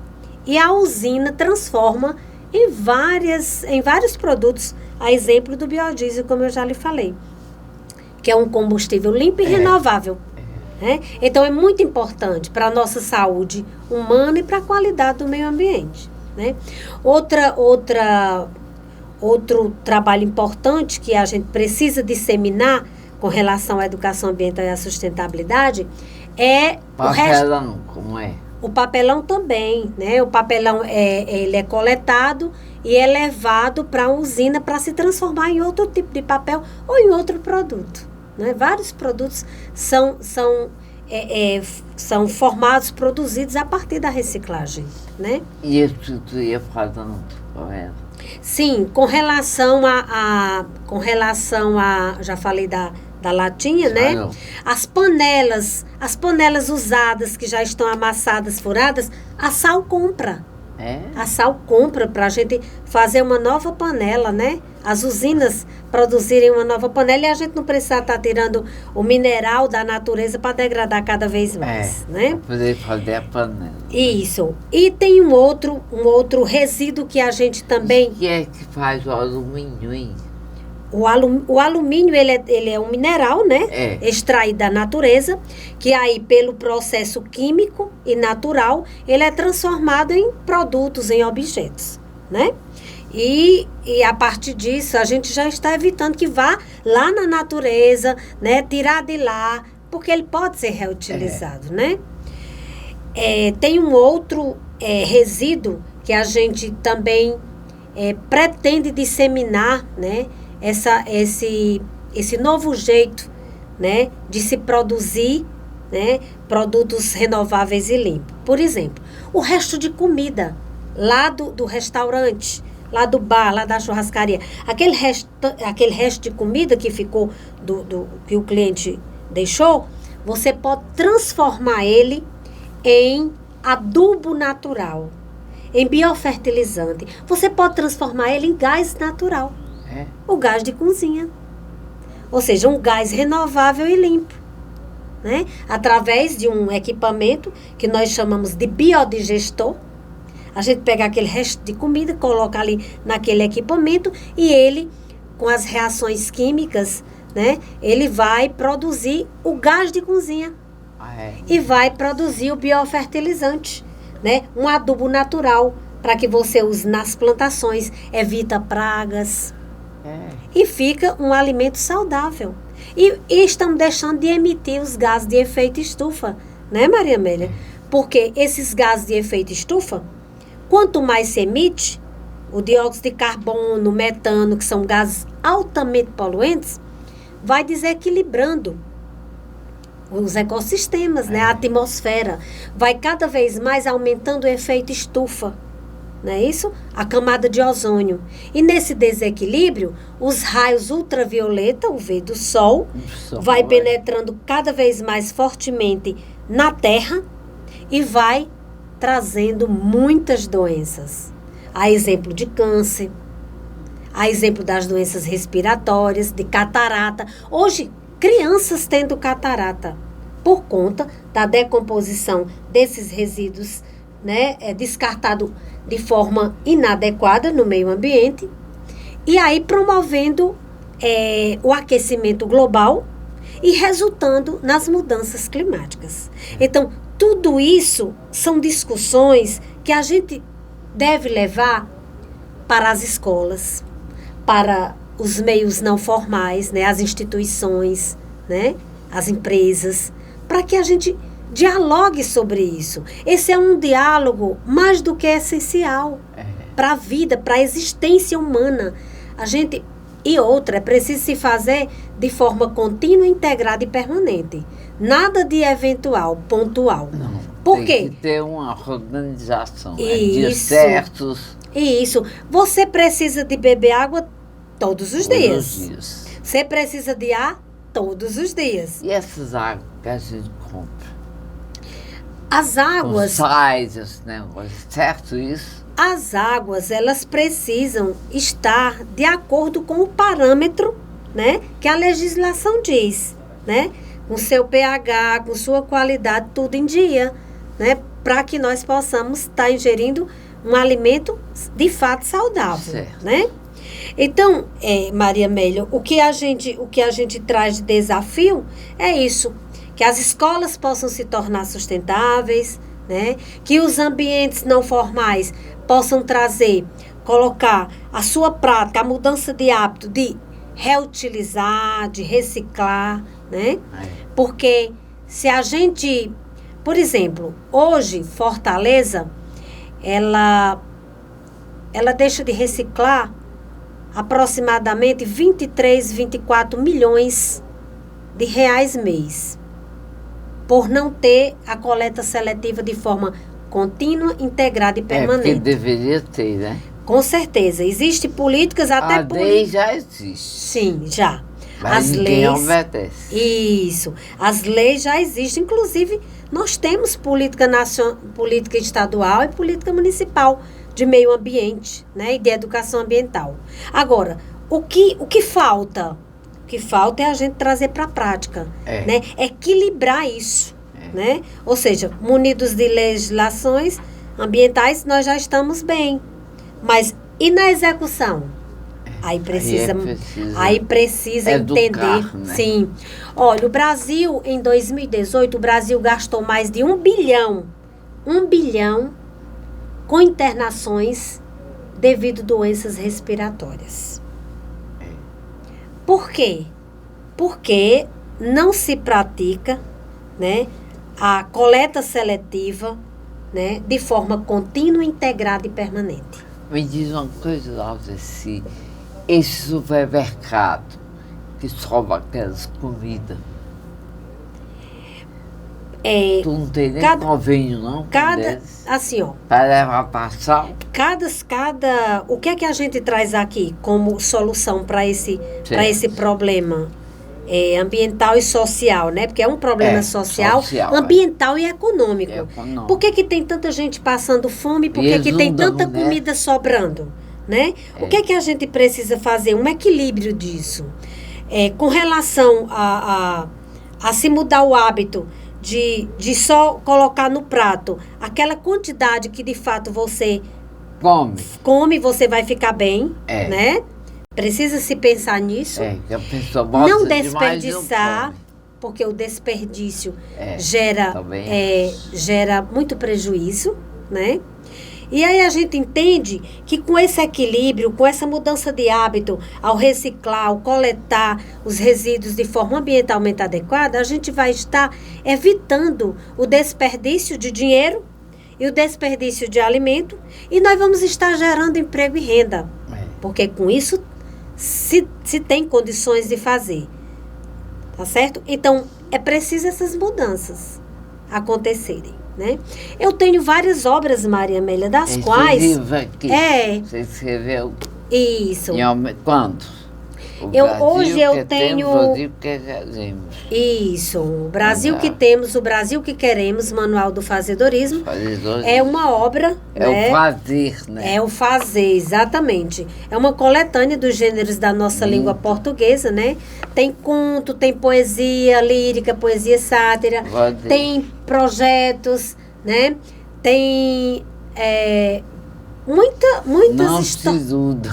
E a usina transforma em vários produtos, a exemplo do biodiesel, como eu já lhe falei, que é um combustível limpo e renovável. Né? Então é muito importante para a nossa saúde humana e para a qualidade do meio ambiente. Né? Outro trabalho importante que a gente precisa disseminar com relação à educação ambiental e à sustentabilidade é papelão, como é? O papelão também, né? O papelão ele é coletado e é levado para a usina para se transformar em outro tipo de papel ou em outro produto. Né? Vários produtos são formados, produzidos a partir da reciclagem, né? E isso tu ia falando, correto? Sim, com relação a já falei da latinha, né? Não. As panelas usadas que já estão amassadas, furadas, a Sal compra. A Sal compra para a gente fazer uma nova panela, né? As usinas produzirem uma nova panela e a gente não precisa estar tirando o mineral da natureza para degradar cada vez mais, né? Para poder fazer a panela. Isso. E tem um outro resíduo que a gente também... O que é que faz o alumínio, hein? O alumínio, ele é um mineral, né? Extraído da natureza, que aí, pelo processo químico e natural, ele é transformado em produtos, em objetos, né? E a partir disso, a gente já está evitando que vá lá na natureza, né? Tirar de lá, porque ele pode ser reutilizado, né? Tem um outro resíduo que a gente também pretende disseminar, né? Esse novo jeito, né, de se produzir, né, produtos renováveis e limpos. Por exemplo, o resto de comida lá do restaurante, lá do bar, lá da churrascaria, aquele resto de comida que ficou que o cliente deixou, você pode transformar ele em adubo natural, em biofertilizante. Você pode transformar ele em gás natural. O gás de cozinha. Ou seja, um gás renovável e limpo. Né? Através de um equipamento que nós chamamos de biodigestor. A gente pega aquele resto de comida, coloca ali naquele equipamento e ele, com as reações químicas, né, ele vai produzir o gás de cozinha. E vai produzir o biofertilizante, né? Um adubo natural para que você use nas plantações, evita pragas. E fica um alimento saudável. E estamos deixando de emitir os gases de efeito estufa, né, Maria Amélia? Porque esses gases de efeito estufa, quanto mais se emite, o dióxido de carbono, o metano, que são gases altamente poluentes, vai desequilibrando os ecossistemas, né? A atmosfera. Vai cada vez mais aumentando o efeito estufa, não é isso? A camada de ozônio. E nesse desequilíbrio, os raios ultravioleta, o V do Sol, vai penetrando cada vez mais fortemente na Terra e vai trazendo muitas doenças. Há exemplo de câncer, há exemplo das doenças respiratórias, de catarata. Hoje, crianças tendo catarata por conta da decomposição desses resíduos, né, descartado de forma inadequada no meio ambiente, e aí promovendo o aquecimento global e resultando nas mudanças climáticas. Então, tudo isso são discussões que a gente deve levar para as escolas, para os meios não formais, né, as instituições, né, as empresas, para que a gente dialogue sobre isso. Esse é um diálogo mais do que essencial para a vida, para a existência humana. E outra, é preciso se fazer de forma contínua, integrada e permanente. Nada de eventual, pontual. Não, Por tem quê? que ter uma organização, dias Isso. certos. Isso. Você precisa de beber água todos os Todos dias. os dias. Você precisa de ar todos os dias. E essas águas que a gente compra? As águas, Os sais, esse negócio, certo isso? as águas, elas precisam estar de acordo com o parâmetro, né, que a legislação diz, né? Com seu pH, com sua qualidade, tudo em dia, né? Para que nós possamos estar ingerindo um alimento de fato saudável, Certo. né? Então, Maria Amélia, o que a gente traz de desafio é isso, que as escolas possam se tornar sustentáveis, né? Que os ambientes não formais possam colocar a sua prática, a mudança de hábito de reutilizar, de reciclar, né? Porque se a gente, por exemplo, hoje Fortaleza, ela deixa de reciclar aproximadamente 23, 24 milhões de reais mês, por não ter a coleta seletiva de forma contínua, integrada e Porque permanente. deveria ter, né? Com certeza. Existem políticas, até A lei já existe. Sim, já. Mas As ninguém leis. obedece. Isso. As leis já existem. Inclusive, nós temos política estadual e política municipal de meio ambiente, né? E de educação ambiental. Agora, o que falta? O que falta é a gente trazer para a prática, né? Equilibrar isso, né? Ou seja, munidos de legislações ambientais, nós já estamos bem. Mas e na execução? Aí precisa educar, entender. né? Sim. Olha, o Brasil, em 2018, o Brasil gastou mais de 1 bilhão com internações devido a doenças respiratórias. Por quê? Porque não se pratica, né, a coleta seletiva, né, de forma contínua, integrada e permanente. Me diz uma coisa, Laudeci. Esse supermercado que sobra aquelas comidas, tu não tem nem convênio, não? Assim, ó. Para levar passar? O que é que a gente traz aqui como solução para esse problema ambiental e social, né? Porque é um problema social, ambiental e econômico. Por que tem tanta gente passando fome? Por que tem tanta comida sobrando? Né? O que é que a gente precisa fazer? Um equilíbrio disso. Com relação a se mudar o hábito de só colocar no prato aquela quantidade que de fato você come, você vai ficar bem, né? Precisa se pensar nisso. Que a pessoa bota não demais, desperdiçar, não come. Porque o desperdício gera muito prejuízo, né? E aí a gente entende que com esse equilíbrio, com essa mudança de hábito, ao reciclar, ao coletar os resíduos de forma ambientalmente adequada, a gente vai estar evitando o desperdício de dinheiro e o desperdício de alimento, e nós vamos estar gerando emprego e renda. Porque com isso se tem condições de fazer. Tá certo? Então, é preciso essas mudanças acontecerem, né? Eu tenho várias obras, Maria Amélia, das Esse quais... livro aqui, É, você escreveu isso. quando? Hoje eu tenho... O Brasil que queremos. Isso, o Brasil que Manual. temos, o Brasil que queremos, Manual do Fazedorismo, é uma obra, É né? o fazer, né? É o fazer, exatamente. É uma coletânea dos gêneros da nossa língua portuguesa, né? Tem conto, tem poesia lírica, poesia sátira, Fazer. tem projetos, né? Tem muitas Não histórias. tudo.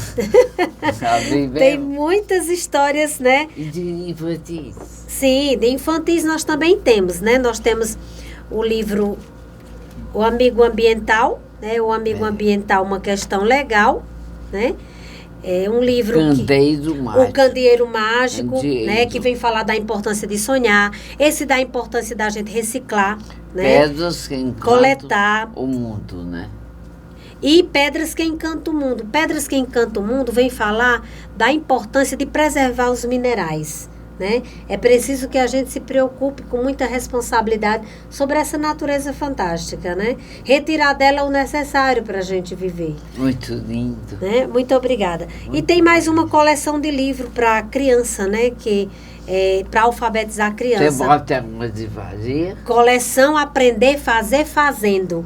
Sabe Tem mesmo? muitas histórias, né? E de infantis. Sim, de infantis nós também temos, né? Nós temos o livro O Amigo Ambiental, né? O Amigo Ambiental, uma questão legal, né? É um livro Candeeiro o Mágico. Candeeiro Mágico, Candeeiro. né? Que vem falar da importância de sonhar, esse da importância da gente reciclar, né? Pedras que encantam Coletar. o mundo, né? E Pedras que Encantam o Mundo. Pedras que Encantam o Mundo vem falar da importância de preservar os minerais, né? É preciso que a gente se preocupe com muita responsabilidade sobre essa natureza fantástica, né? Retirar dela o necessário para a gente viver, Muito lindo. né? Muito obrigada. E tem mais uma coleção de livro para criança, né? Que é para alfabetizar a Você criança. bota uma de vazia. Coleção Aprender, Fazer, Fazendo.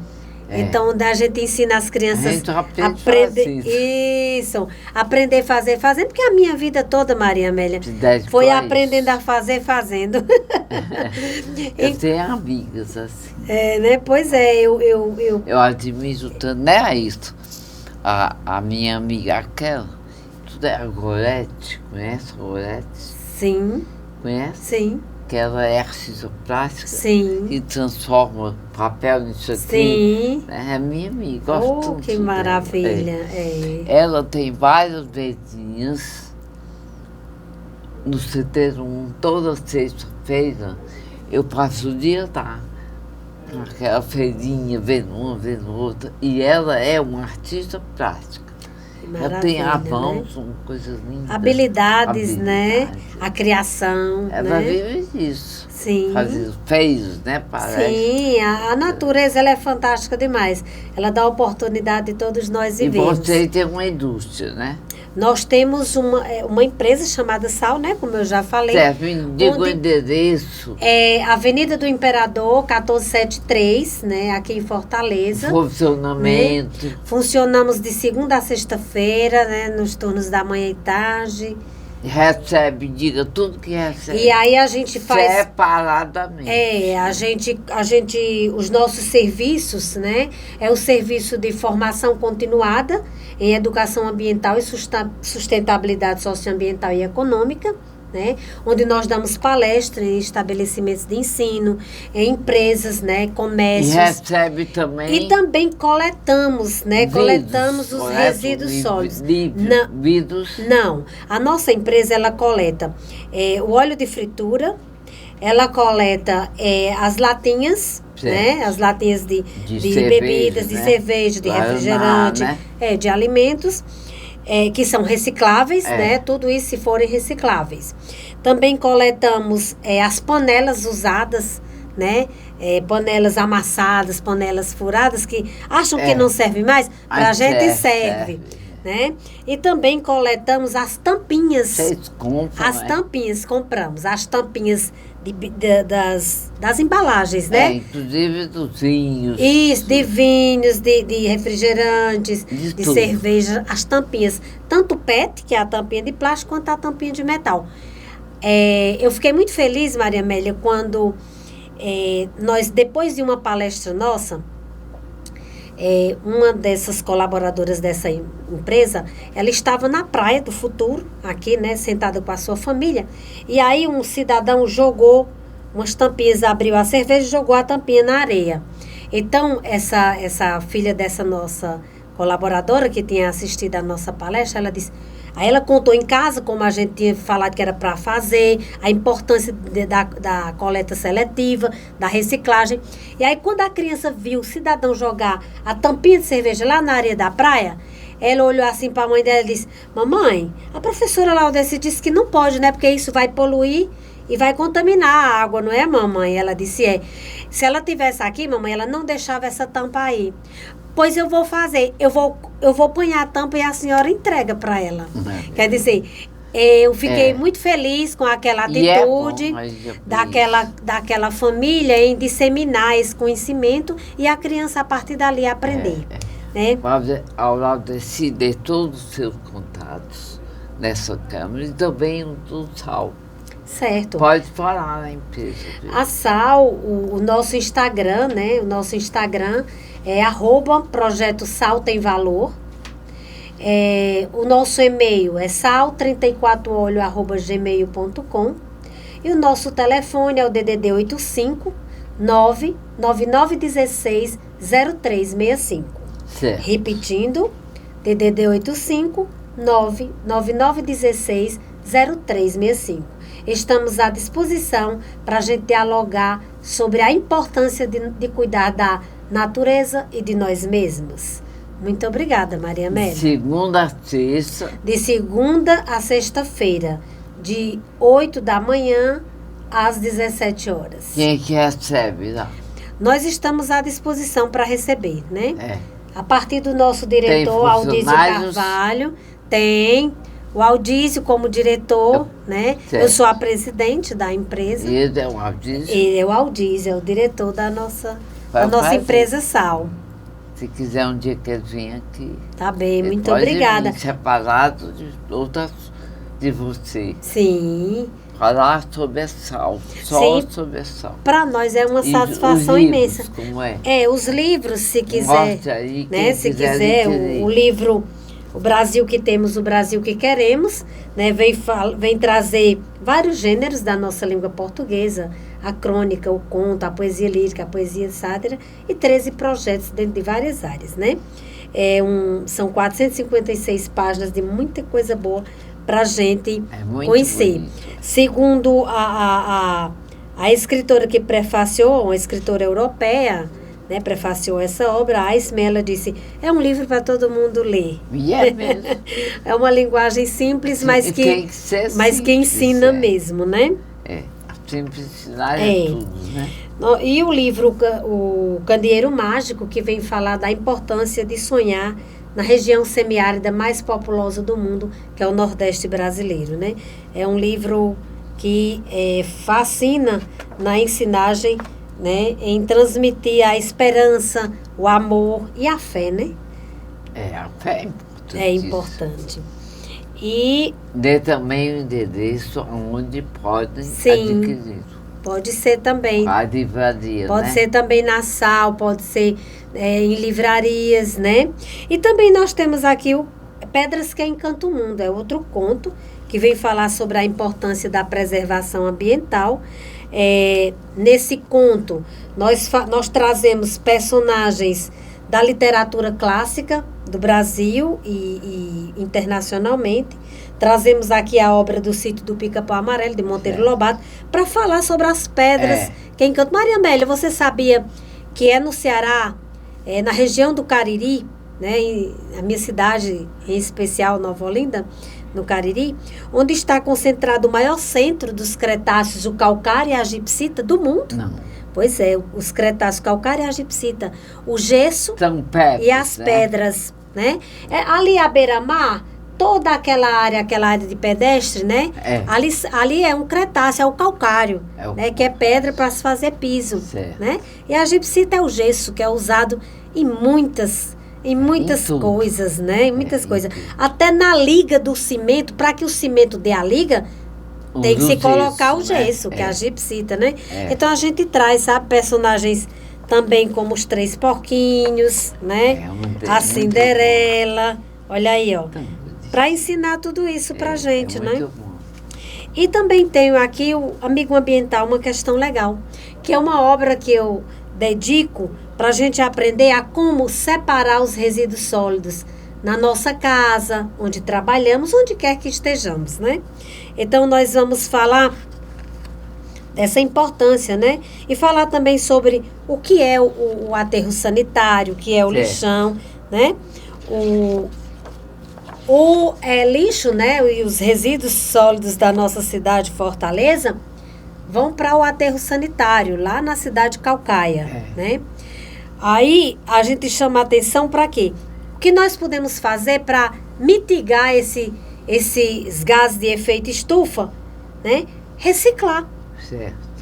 Então, onde a gente ensina as crianças A gente aprende isso, aprender a fazer, fazendo, porque a minha vida toda, Maria Amélia, Te dedico foi a aprendendo isso. a fazer, fazendo. Eu tenho amigas assim. Né? Pois é, eu Eu admiro tanto, não é isso. A minha amiga aquela, tudo é a Gorete, conhece a Gorete? sim, Conhece? sim, Que ela é artista plástica sim, e transforma papel nisso aqui. sim. É minha amiga, gosto Oh, tanto que dela. maravilha. É. Ela tem várias vedinhas no CT1, toda sexta-feira. Eu passo o dia lá, naquela feirinha, vendo uma, vendo outra. E ela é uma artista plástica. Ela tem a Maravilha, mão, né? são coisas lindas. Habilidades, né? Habilidades. A criação, Ela né? vive disso. Sim. Fazer feios, né? Parece. Sim, a natureza ela é fantástica demais. Ela dá oportunidade de todos nós E vivermos. você tem uma indústria, né? Nós temos uma empresa chamada Sal, né? Como eu já falei. Certo, me diga o onde- endereço, É Avenida do Imperador, 1473, né? Aqui em Fortaleza. funcionamento. Funcionamos de segunda a sexta-feira, né? Nos turnos da manhã e tarde. Recebe, diga tudo que recebe. E aí a gente faz... Separadamente. Os nossos serviços, né? É o serviço de formação continuada em educação ambiental e sustentabilidade socioambiental e econômica, né? Onde nós damos palestras em estabelecimentos de ensino, em empresas, né? E Comércios. recebe também. E também coletamos, né? vidros, Coletamos os coleta resíduos sólidos. Não. Vidros. Não, a nossa empresa ela coleta o óleo de fritura, ela coleta as latinhas, Certo. né? As latinhas de cerveja, bebidas, de né? cerveja, de Guaraná, refrigerante, né? de alimentos, que são recicláveis, É. né? Tudo isso se forem recicláveis. Também coletamos as panelas usadas, né? Panelas amassadas, panelas furadas, que acham que não servem mais, para a Mas gente serve. né? E também coletamos as tampinhas. Vocês compram, As né? tampinhas, compramos as tampinhas das embalagens, né? Inclusive dos vinhos. Isso, de vinhos, de refrigerantes, De de tudo. cerveja, as tampinhas. Tanto PET, que é a tampinha de plástico, quanto a tampinha de metal. Eu fiquei muito feliz, Maria Amélia, quando nós, depois de uma palestra nossa, uma dessas colaboradoras dessa empresa, ela estava na Praia do Futuro, aqui, né, sentada com a sua família, e aí um cidadão jogou umas tampinhas, abriu a cerveja e jogou a tampinha na areia. Então, essa filha dessa nossa colaboradora, que tinha assistido a nossa palestra, ela disse... Aí ela contou em casa, como a gente tinha falado que era para fazer, a importância da coleta seletiva, da reciclagem. E aí, quando a criança viu o cidadão jogar a tampinha de cerveja lá na areia da praia, ela olhou assim para a mãe dela e disse: mamãe, a professora Laudécia disse que não pode, né? Porque isso vai poluir e vai contaminar a água, não é, mamãe? Ela disse: é. Se ela tivesse aqui, mamãe, ela não deixava essa tampa aí. Pois eu vou fazer, eu vou apanhar a tampa e a senhora entrega para ela. Quer dizer, eu fiquei muito feliz com aquela atitude daquela família em disseminar esse conhecimento e a criança, a partir dali, aprender. Né? Mas ao Laudeci dê todos os seus contatos nessa câmera e também o do Sal. Certo. Pode falar na empresa. A Sal, o nosso Instagram, né? O nosso Instagram é @Projeto Sal Tem Valor. O nosso e-mail é sal34olho@gmail.com e o nosso telefone é o DDD 85 99916 0365. Certo. Repetindo, DDD 85 99916 0365. Estamos à disposição para a gente dialogar sobre a importância de cuidar da natureza e de nós mesmos. Muito obrigada, Maria Amélia. Segunda a sexta. De segunda a sexta-feira, de 8 da manhã às 17 horas. Quem que recebe lá? Nós estamos à disposição para receber, né? É. A partir do nosso diretor, Aldísio Carvalho, tem o Aldísio como diretor, né? Certo. Eu sou a presidente da empresa. Ele é o Aldísio. Ele é o Aldísio, é o diretor da nossa empresa Sal. Se quiser um dia que ele venha aqui. Tá bem, ele muito pode obrigada. Vir separado de outras de você. Sim. Falar sobre a Sal. Só Sim. sobre a Sal. Para nós é uma E satisfação os livros, imensa. Como é? Os livros, se quiser. Mostra aí, né? quem Se quiser quiser, adquirir. o livro O Brasil que Temos, o Brasil que Queremos, né? Vem trazer vários gêneros da nossa língua portuguesa, a crônica, o conto, a poesia lírica, a poesia sátira e 13 projetos dentro de várias áreas, né? São 456 páginas de muita coisa boa para a gente conhecer. Bonito. Segundo a escritora que prefaciou, uma escritora europeia, né, prefaciou essa obra, a Ismela disse: é um livro para todo mundo ler. E é mesmo. É uma linguagem simples, mas que ensina mesmo, né? A simplicidade é tudo, né? E o livro, o Candeeiro Mágico, que vem falar da importância de sonhar na região semiárida mais populosa do mundo, que é o Nordeste brasileiro, né? É um livro que fascina na ensinagem, né, em transmitir a esperança, o amor e a fé, né? A fé é importante. É importante. E dê também o endereço onde podem adquirir. Pode ser também. A livraria, Pode né? ser também na Sal, pode ser em livrarias, né? E também nós temos aqui o Pedras que Encantam o Mundo, é outro conto que vem falar sobre a importância da preservação ambiental. Nesse conto, nós trazemos personagens da literatura clássica do Brasil e internacionalmente. Trazemos aqui a obra do Sítio do Pica-Pau Amarelo, de Monteiro Lobato, para falar sobre as pedras que encantam. Maria Amélia, você sabia que no Ceará, na região do Cariri, né, a minha cidade, em especial Nova Olinda, no Cariri, onde está concentrado o maior centro dos cretáceos, o calcário e a gipsita do mundo? Não. Pois é, os cretáceos, o calcário e a gipsita, o gesso Pedras, e as pedras, né? Ali à beira-mar, toda aquela área de pedestre, né? Ali é um cretáceo, é o calcário, né? Que é pedra para se fazer piso, né? E a gipsita é o gesso, que é usado em muitas coisas, né? Em muitas coisas. Até na liga do cimento, para que o cimento dê a liga, tem que se colocar o gesso, que é a gipsita, né? Então a gente traz, sabe, personagens também como os Três Porquinhos, né? A Cinderela, olha aí, ó. Para ensinar tudo isso pra gente, né? Bom. E também tenho aqui o Amigo Ambiental, uma questão legal, que é uma obra que eu dedico para a gente aprender a como separar os resíduos sólidos na nossa casa, onde trabalhamos, onde quer que estejamos, né? Então, nós vamos falar dessa importância, né? E falar também sobre o que é o aterro sanitário, o que é o lixão, né? O lixo, né, e os resíduos sólidos da nossa cidade, Fortaleza, vão para o aterro sanitário, lá na cidade de Caucaia, né? Aí a gente chama a atenção para quê? O que nós podemos fazer para mitigar esses gases de efeito estufa, né? Reciclar. Certo.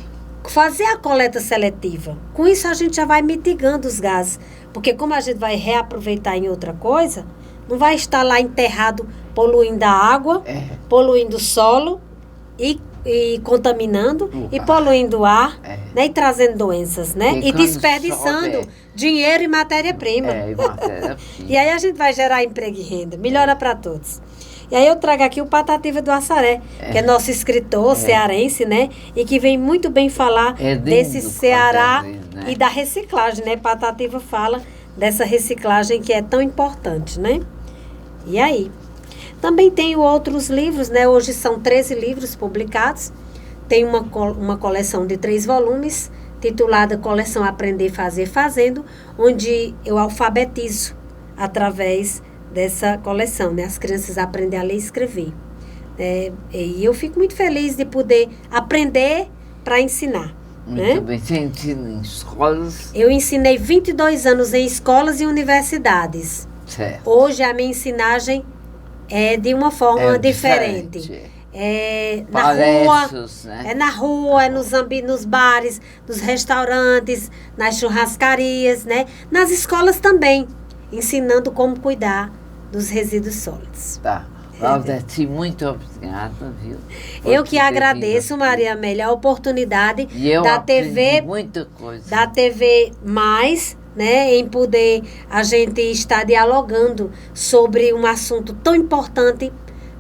Fazer a coleta seletiva. Com isso a gente já vai mitigando os gases. Porque como a gente vai reaproveitar em outra coisa, não vai estar lá enterrado poluindo a água, poluindo o solo e contaminando e poluindo o ar, né, e trazendo doenças, né? E desperdiçando dinheiro e matéria-prima. E matéria-prima. E aí a gente vai gerar emprego e renda. Melhora para todos. E aí eu trago aqui o Patativa do Assaré, que é nosso escritor cearense, né? E que vem muito bem falar desse Ceará e da reciclagem, né? Patativa fala dessa reciclagem que é tão importante, né? E aí? Também tenho outros livros, né? Hoje são 13 livros publicados. Tem uma coleção de 3 volumes, titulada Coleção Aprender, Fazer, Fazendo, onde eu alfabetizo através dessa coleção, né? As crianças aprendem a ler e escrever. E eu fico muito feliz de poder aprender para ensinar. Muito bem. Você ensina em escolas? Eu ensinei 22 anos em escolas e universidades. Certo. Hoje a minha ensinagem é de uma forma diferente. Na rua, né? na rua, nos bares, nos restaurantes, nas churrascarias, né? Nas escolas também, ensinando como cuidar dos resíduos sólidos. Tá. Laudete, muito obrigada, viu? Eu que agradeço, Maria Amélia, a oportunidade muita coisa. da TV Mais, né, em poder a gente estar dialogando sobre um assunto tão importante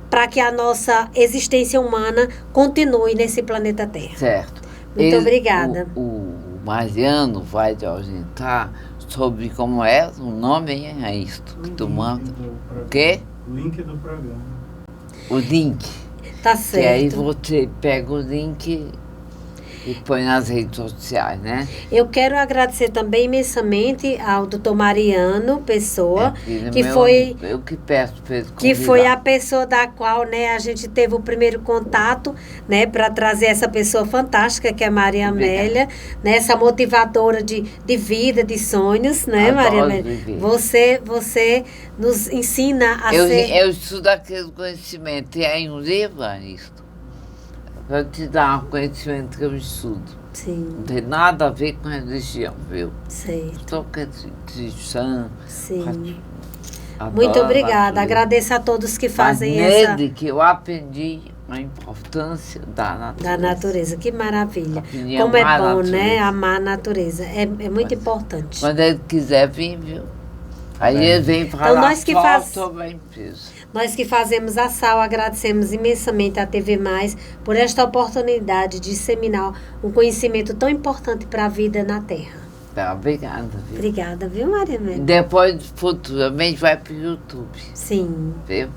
para que a nossa existência humana continue nesse planeta Terra. Certo. Muito obrigada. O Mariano vai te orientar sobre como é o nome, é isto que tu manda. O quê? O link do programa. O link. Tá certo. E aí você pega o link e põe nas redes sociais, né? Eu quero agradecer também imensamente ao doutor Mariano Pessoa, Eu que peço para ele que foi a pessoa da qual, né, a gente teve o primeiro contato, né, para trazer essa pessoa fantástica que é Maria Amélia, né, essa motivadora de vida, de sonhos, né, Adoro Maria Amélia? Viver. Você nos ensina a ser... Eu estudo aquele conhecimento. E aí um livro é isso. Para te dar um conhecimento que eu estudo. Sim. Não tem nada a ver com religião, viu? Certo. Estou cristã. Sim. Adoro Muito obrigada. natureza. Agradeço a todos que Mas fazem nele que eu aprendi a importância da natureza. da natureza. Que maravilha. Aprendi a Como é amar a bom, natureza. né? Amar a natureza. É muito importante. Quando ele quiser vir, viu? Aí ele vem falar Então, nós que sobre a empresa. Nós que fazemos a SAL agradecemos imensamente à TV Mais por esta oportunidade de disseminar um conhecimento tão importante para a vida na Terra. Tá, obrigada, viu? Obrigada, viu, Maria Amélia? Depois, futuramente, vai para o YouTube, Sim. viu?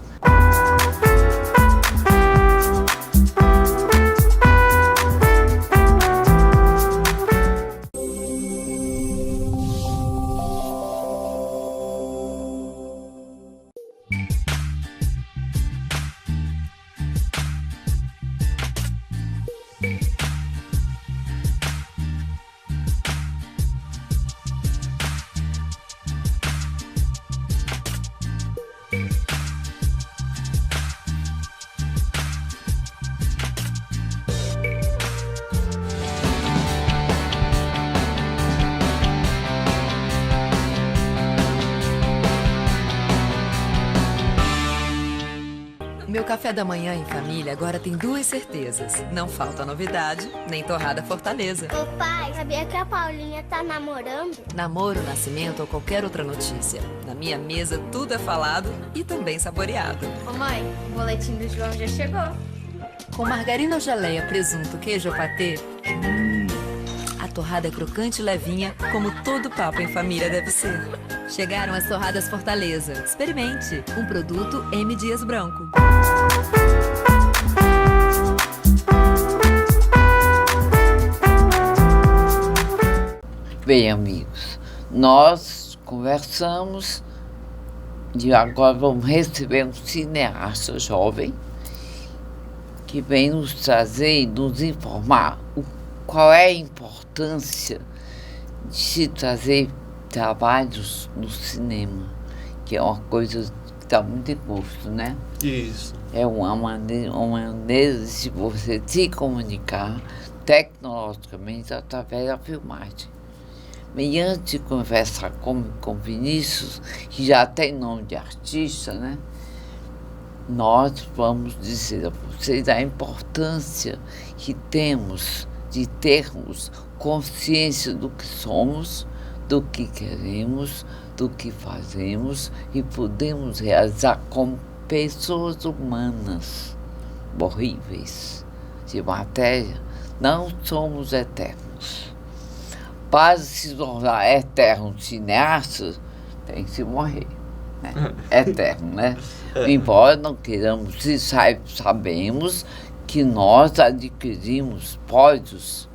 Meu café da manhã em família agora tem 2 certezas. Não falta novidade, nem torrada Fortaleza. Ô pai, sabia que a Paulinha tá namorando? Namoro, nascimento ou qualquer outra notícia. Na minha mesa tudo é falado e também saboreado. Ô mãe, o boletim do João já chegou. Com margarina ou geleia, presunto, queijo ou patê, a torrada é crocante e levinha, como todo papo em família deve ser. Chegaram as torradas Fortaleza. Experimente. Um produto M. Dias Branco. Bem, amigos, nós conversamos E agora vamos receber um cineasta jovem que vem nos trazer e nos informar qual é a importância de se trazer trabalhos no cinema, que é uma coisa que está muito em curso, né? Isso. É uma maneira de se você se comunicar tecnologicamente através da filmagem. E antes de conversar com Vinícius, que já tem nome de artista, né? Nós vamos dizer a vocês a importância que temos de termos consciência do que somos, do que queremos, do que fazemos e podemos realizar como pessoas humanas horríveis de matéria. Não somos eternos. Para se tornar eterno cineasta, tem que se morrer. Né? Eterno, né? Embora não queiramos, sabemos que nós adquirimos pódios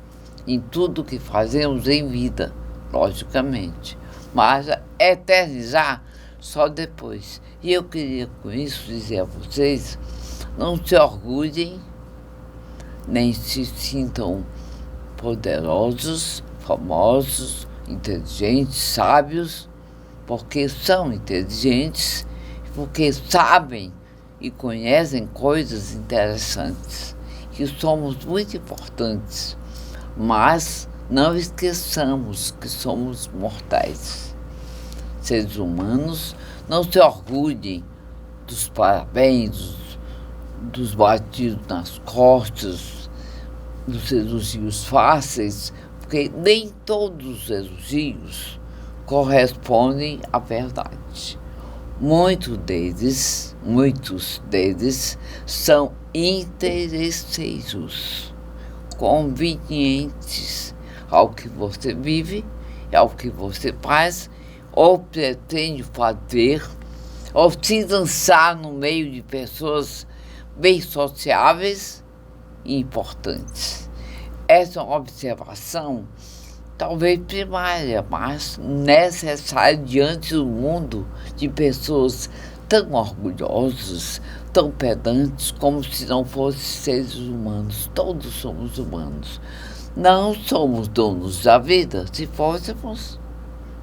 em tudo que fazemos em vida, logicamente. Mas eternizar só depois. E eu queria com isso dizer a vocês, não se orgulhem, nem se sintam poderosos, famosos, inteligentes, sábios, porque são inteligentes, porque sabem e conhecem coisas interessantes, que somos muito importantes, mas não esqueçamos que somos mortais. Seres humanos, não se orgulhem dos parabéns, dos batidos nas costas, dos elogios fáceis, porque nem todos os elogios correspondem à verdade. Muitos deles são interesseiros, convenientes ao que você vive, ao que você faz, ou pretende fazer, ou se lançar no meio de pessoas bem sociáveis e importantes. Essa é uma observação, talvez primária, mas necessária diante do mundo de pessoas tão orgulhosos, tão pedantes, como se não fossem seres humanos. Todos somos humanos. Não somos donos da vida. Se fôssemos,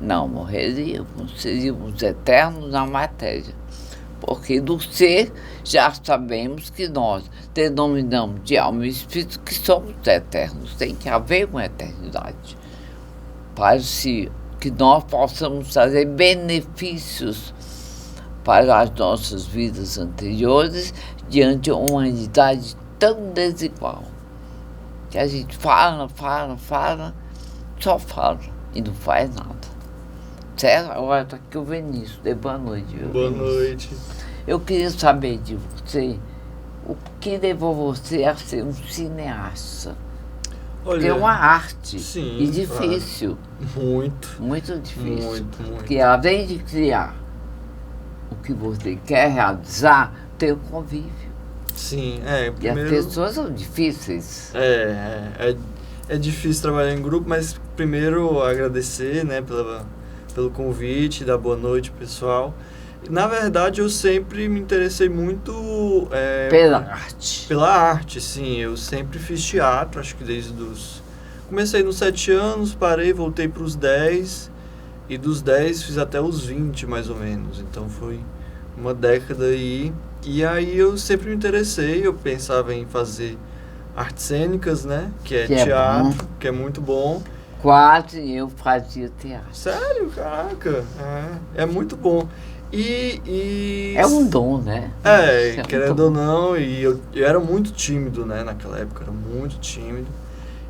não morreríamos, seríamos eternos na matéria. Porque do ser, já sabemos que nós denominamos de alma e espírito que somos eternos. Tem que haver uma eternidade. Para que nós possamos trazer benefícios para as nossas vidas anteriores diante de uma humanidade tão desigual. Que a gente fala, só fala e não faz nada. Certo? Agora está aqui o Vinícius. Dê boa noite. Boa noite. Eu queria saber de você o que levou você a ser um cineasta. Porque é uma arte. Sim, e difícil. Claro. Muito difícil. Muito. Porque além de criar o que você quer realizar, tem o convívio. Sim, primeiro... E as pessoas são difíceis. É difícil trabalhar em grupo, mas primeiro agradecer, né, pelo convite, dar boa noite, pessoal. Na verdade, eu sempre me interessei muito... pela arte. Pela arte, sim. Eu sempre fiz teatro, acho que desde os... Comecei nos 7 anos, parei, voltei para os 10. E dos 10 fiz até os 20, mais ou menos. Então foi uma década aí. E aí eu sempre me interessei, eu pensava em fazer artes cênicas, né? Que é teatro, que é muito bom. Quase eu fazia teatro. Sério? Caraca! É muito bom. E é um dom, né? Querendo ou não, e eu era muito tímido, né? Naquela época, era muito tímido.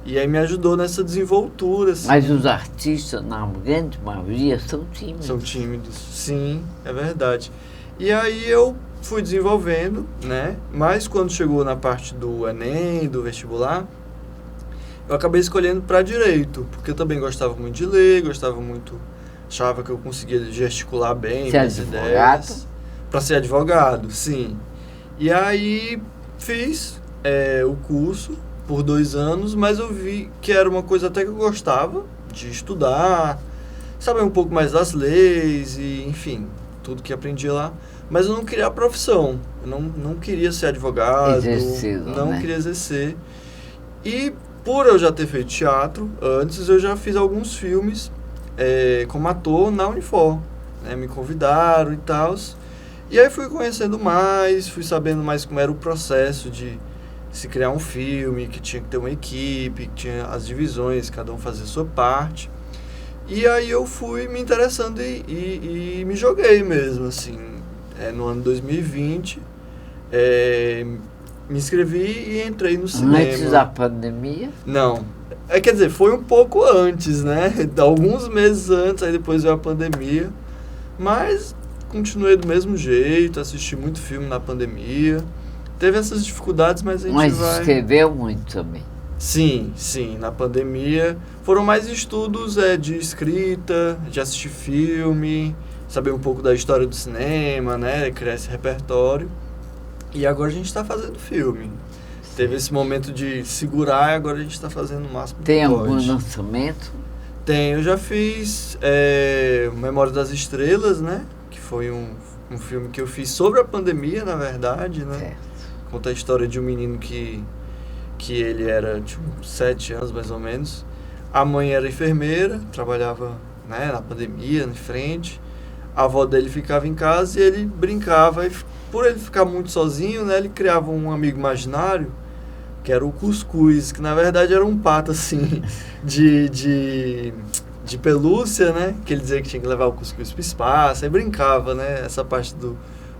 E aí me ajudou nessa desenvoltura. Assim. Mas os artistas, na grande maioria, são tímidos. São tímidos, sim, é verdade. E aí eu fui desenvolvendo, né? Mas quando chegou na parte do Enem, do vestibular, eu acabei escolhendo para direito, porque eu também gostava muito de ler, achava que eu conseguia gesticular bem minhas ideias. Para ser advogado, sim. E aí fiz o curso por 2 anos, mas eu vi que era uma coisa até que eu gostava de estudar, saber um pouco mais das leis e, enfim, tudo que aprendi lá, mas eu não queria a profissão, eu não queria ser advogado, não queria exercer. E por eu já ter feito teatro antes, eu já fiz alguns filmes como ator na Unifor, né? Me convidaram e tal. E aí fui conhecendo mais, fui sabendo mais como era o processo de se criar um filme, que tinha que ter uma equipe, que tinha as divisões, cada um fazia a sua parte. E aí eu fui me interessando e me joguei mesmo, assim. No ano 2020, me inscrevi e entrei no cinema. Antes da pandemia? Não. Quer dizer, foi um pouco antes, né? Alguns meses antes, aí depois veio a pandemia. Mas continuei do mesmo jeito, assisti muito filme na pandemia. Teve essas dificuldades, mas a gente vai... escreveu muito também. Sim, na pandemia. Foram mais estudos de escrita, de assistir filme, saber um pouco da história do cinema, né? Criar esse repertório. E agora a gente está fazendo filme. Teve esse momento de segurar e agora a gente está fazendo o máximo que pode. Tem algum lançamento? Tem, eu já fiz Memória das Estrelas, né? Que foi um filme que eu fiz sobre a pandemia, na verdade, né? Certo. Conta a história de um menino que ele era, tinha 7 anos mais ou menos. A mãe era enfermeira, trabalhava, né, na pandemia, em frente. A avó dele ficava em casa e ele brincava. E por ele ficar muito sozinho, né, ele criava um amigo imaginário, que era o Cuscuz, que na verdade era um pato, assim, de pelúcia, né? Que ele dizia que tinha que levar o Cuscuz pro espaço. Aí brincava, né? Essa parte do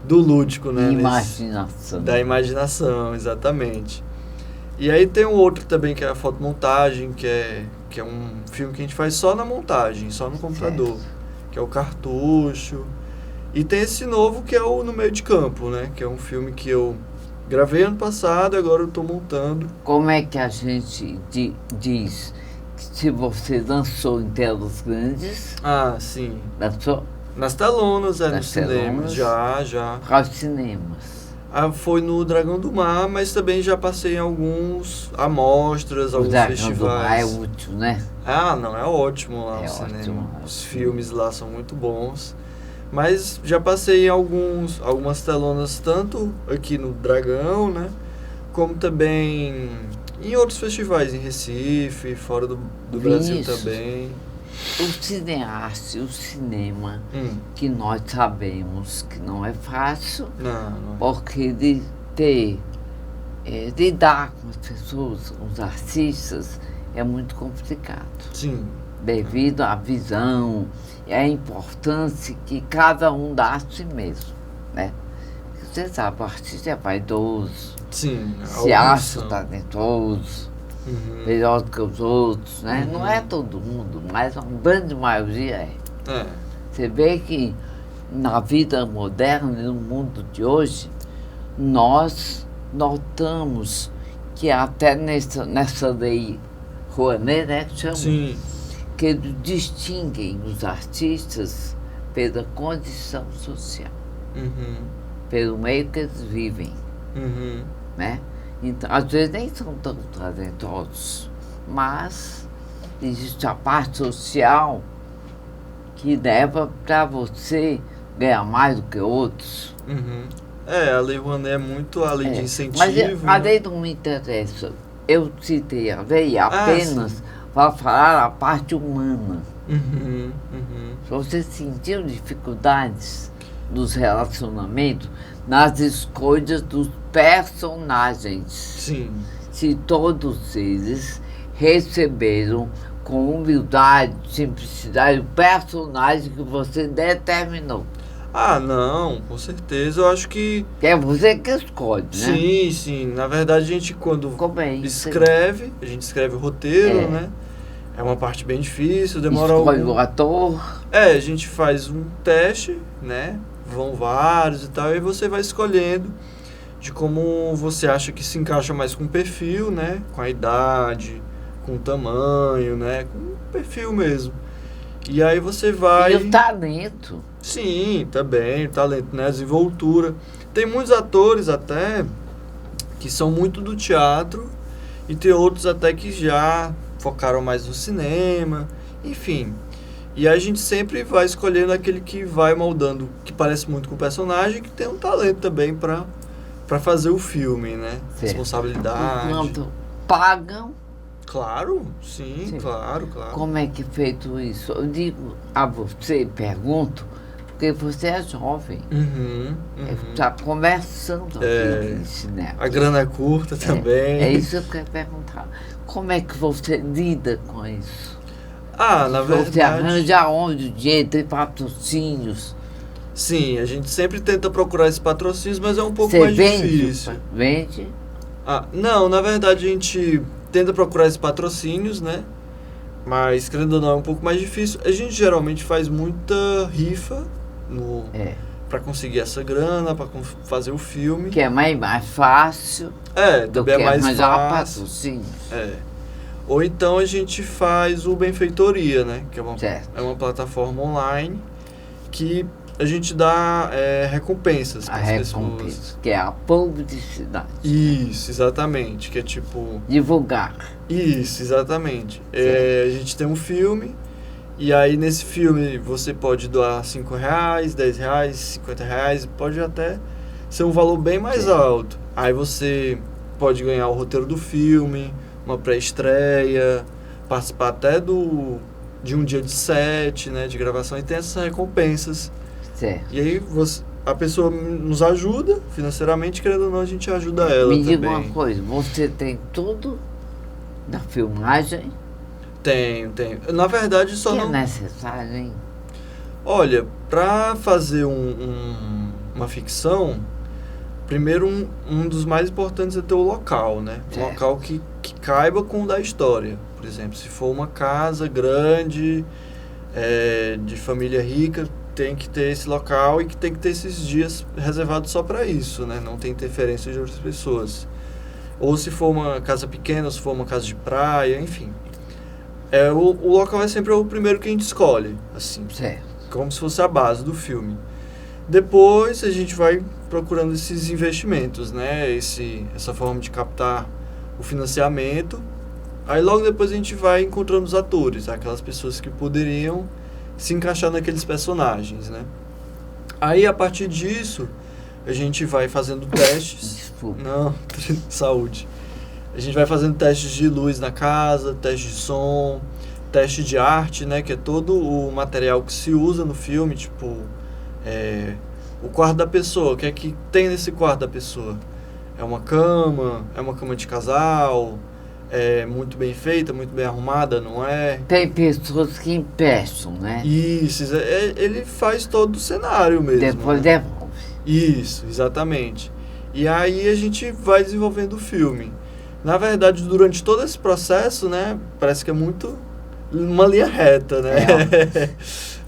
lúdico, né? Imaginação. Da imaginação, exatamente. E aí tem um outro também, que é a fotomontagem, que é um filme que a gente faz só na montagem, só no computador. Certo. Que é o Cartucho. E tem esse novo, que é o No Meio de Campo, né? Que é um filme que eu gravei ano passado, agora eu tô montando. Como é que a gente diz que se você lançou em telas grandes... Ah, sim. Lançou? Nas telonas, Nas nos cinemas, telonas. já. Quais cinemas? Foi no Dragão do Mar, mas também já passei em alguns amostras, alguns festivais. O Dragão do Mar é útil, né? Ah, não, é ótimo lá o cinema. Ótimo. Os filmes lá são muito bons. Mas já passei em algumas telonas, tanto aqui no Dragão, né? Como também em outros festivais, em Recife, fora do Brasil também. O cineasta e o cinema, que nós sabemos que não é fácil, Não. porque lidar com as pessoas, com os artistas, é muito complicado. Sim. Devido à visão e à importância que cada um dá a si mesmo, né? Você sabe, o artista é vaidoso, Sim. se acha talentoso, melhor do que os outros, né? Não é todo mundo, mas uma grande maioria é. Você vê que na vida moderna, no mundo de hoje, nós notamos que até nessa lei Rouanet, né, que chama, Sim. que eles distinguem os artistas pela condição social, pelo meio que eles vivem, né? Então, às vezes nem são tão talentosos, mas existe a parte social que leva para você ganhar mais do que outros. A Lei Rouanet é muito a lei de incentivo. Mas a lei não me interessa. Eu citei a lei apenas para falar a parte humana. Se você sentiu dificuldades nos relacionamentos, nas escolhas dos personagens. Sim. Se todos eles receberam com humildade, simplicidade, o personagem que você determinou. Ah, não, com certeza. Eu acho que... É você que escolhe, né? Sim. Na verdade, a gente quando escreve, a gente escreve o roteiro, né? É uma parte bem difícil, demora escolhe o ator. A gente faz um teste, né? Vão vários e tal, e você vai escolhendo de como você acha que se encaixa mais com o perfil, né? Com a idade, com o tamanho, né? Com o perfil mesmo. E aí você vai... E o talento. Sim, também, o talento, né? A desenvoltura. Tem muitos atores até que são muito do teatro e tem outros até que já focaram mais no cinema, enfim. E a gente sempre vai escolhendo aquele que vai moldando, que parece muito com o personagem, que tem um talento também para fazer o filme, né? Certo. Responsabilidade. Enquanto pagam, Claro, sim, Sim. claro. como é que é feito isso? Eu digo a você, pergunto, porque você é jovem, Uhum. está começando aqui em cinema. A grana é curta também. É isso que eu quero perguntar. Como é que você lida com isso? Na Você verdade, arranja onde o dinheiro, tem patrocínios? sim, a gente sempre tenta procurar esses patrocínios, mas é um pouco Você mais vende? difícil. Vende? Não, na verdade a gente tenta procurar esses patrocínios, né? Mas, querendo ou não, é um pouco mais difícil. A gente geralmente faz muita rifa para conseguir essa grana, para fazer o filme. Que é mais fácil do que também é mais arranjar fácil. patrocínios. Ou então a gente faz o Benfeitoria, né? Que Certo. é uma plataforma online que a gente dá recompensas A para as pessoas. recompensa, que é a publicidade. Isso, exatamente. Que é tipo... Divulgar. Isso, exatamente. A gente tem um filme, e aí nesse filme você pode doar R$5, R$10, R$50, pode até ser um valor bem mais alto. Aí você pode ganhar o roteiro do filme, uma pré-estreia, participar até de um dia de set, né, de gravação, e tem essas recompensas. Certo. E aí a pessoa nos ajuda financeiramente, querendo ou não, a gente ajuda ela Me também. diga uma coisa, você tem tudo da filmagem Tenho. Na verdade, só que não... é necessário, hein? Olha, para fazer uma ficção, primeiro um dos mais importantes é ter o local, né? Um Certo. local que caiba com o da história. Por exemplo, se for uma casa grande, de família rica, tem que ter esse local e que tem que ter esses dias reservados só para isso, né? Não tem interferência de outras pessoas. Ou se for uma casa pequena, ou se for uma casa de praia, enfim. O local é sempre o primeiro que a gente escolhe, assim, Certo. como se fosse a base do filme. Depois a gente vai procurando esses investimentos, né? Essa forma de captar o financiamento. Aí logo depois a gente vai encontrando os atores, aquelas pessoas que poderiam se encaixar naqueles personagens, né? Aí a partir disso a gente vai fazendo testes. Desculpa. Não, saúde. A gente vai fazendo testes de luz na casa, teste de som, teste de arte, né? Que é todo o material que se usa no filme, tipo... o quarto da pessoa, o que é que tem nesse quarto da pessoa? É uma cama de casal, é muito bem feita, muito bem arrumada, não é? Tem pessoas que emprestam, né? Isso, ele faz todo o cenário mesmo. Depois né? devolve. Isso, exatamente. E aí a gente vai desenvolvendo o filme. Na verdade, durante todo esse processo, né, parece que é muito uma linha reta, né?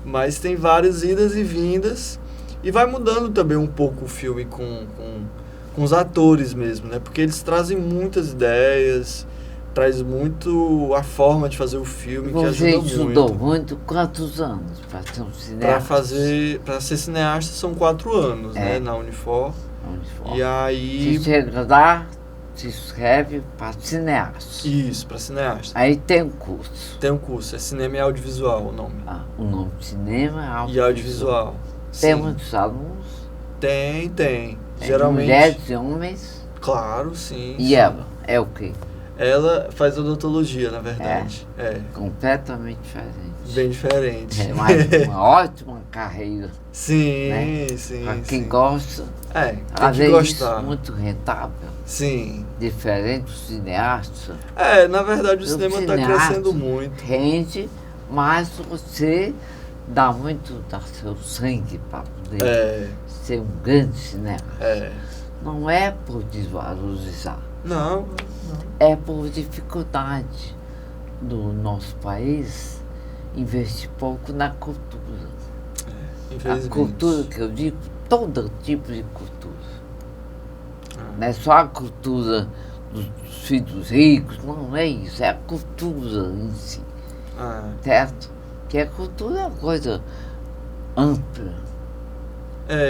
Mas tem várias idas e vindas. E vai mudando também um pouco o filme com os atores mesmo, né? Porque eles trazem muitas ideias, traz muito a forma de fazer o filme, que Você ajuda estudou muito. muito? Quantos anos para ser um cineasta? Para ser cineasta são 4 anos, né? Na Unifor. E aí... Você chega lá, se inscreve para cineasta. Isso, para cineasta. Aí tem um curso. Tem um curso, é Cinema e Audiovisual o nome. O nome de cinema é E audiovisual. Tem Sim. muitos alunos? Tem. Tem Geralmente. mulheres e homens? Claro, sim. E sim. ela? É o quê? Ela faz odontologia, na verdade. Completamente diferente. Bem diferente. É uma ótima carreira. Sim, né? sim. Para quem sim. gosta, Tem às que vezes gostar. muito rentável. Sim. Diferente do cineasta. Na verdade o cinema está cineasta crescendo muito. Rende, mas você dá muito do seu sangue para poder ser um grande cineasta. Não é por desvalorizar. Não. É por dificuldade do nosso país investir pouco na cultura. A Infelizmente. cultura que eu digo, todo tipo de cultura. Não é só a cultura dos filhos ricos, não é isso, é a cultura em si, certo? Que a cultura é uma coisa ampla.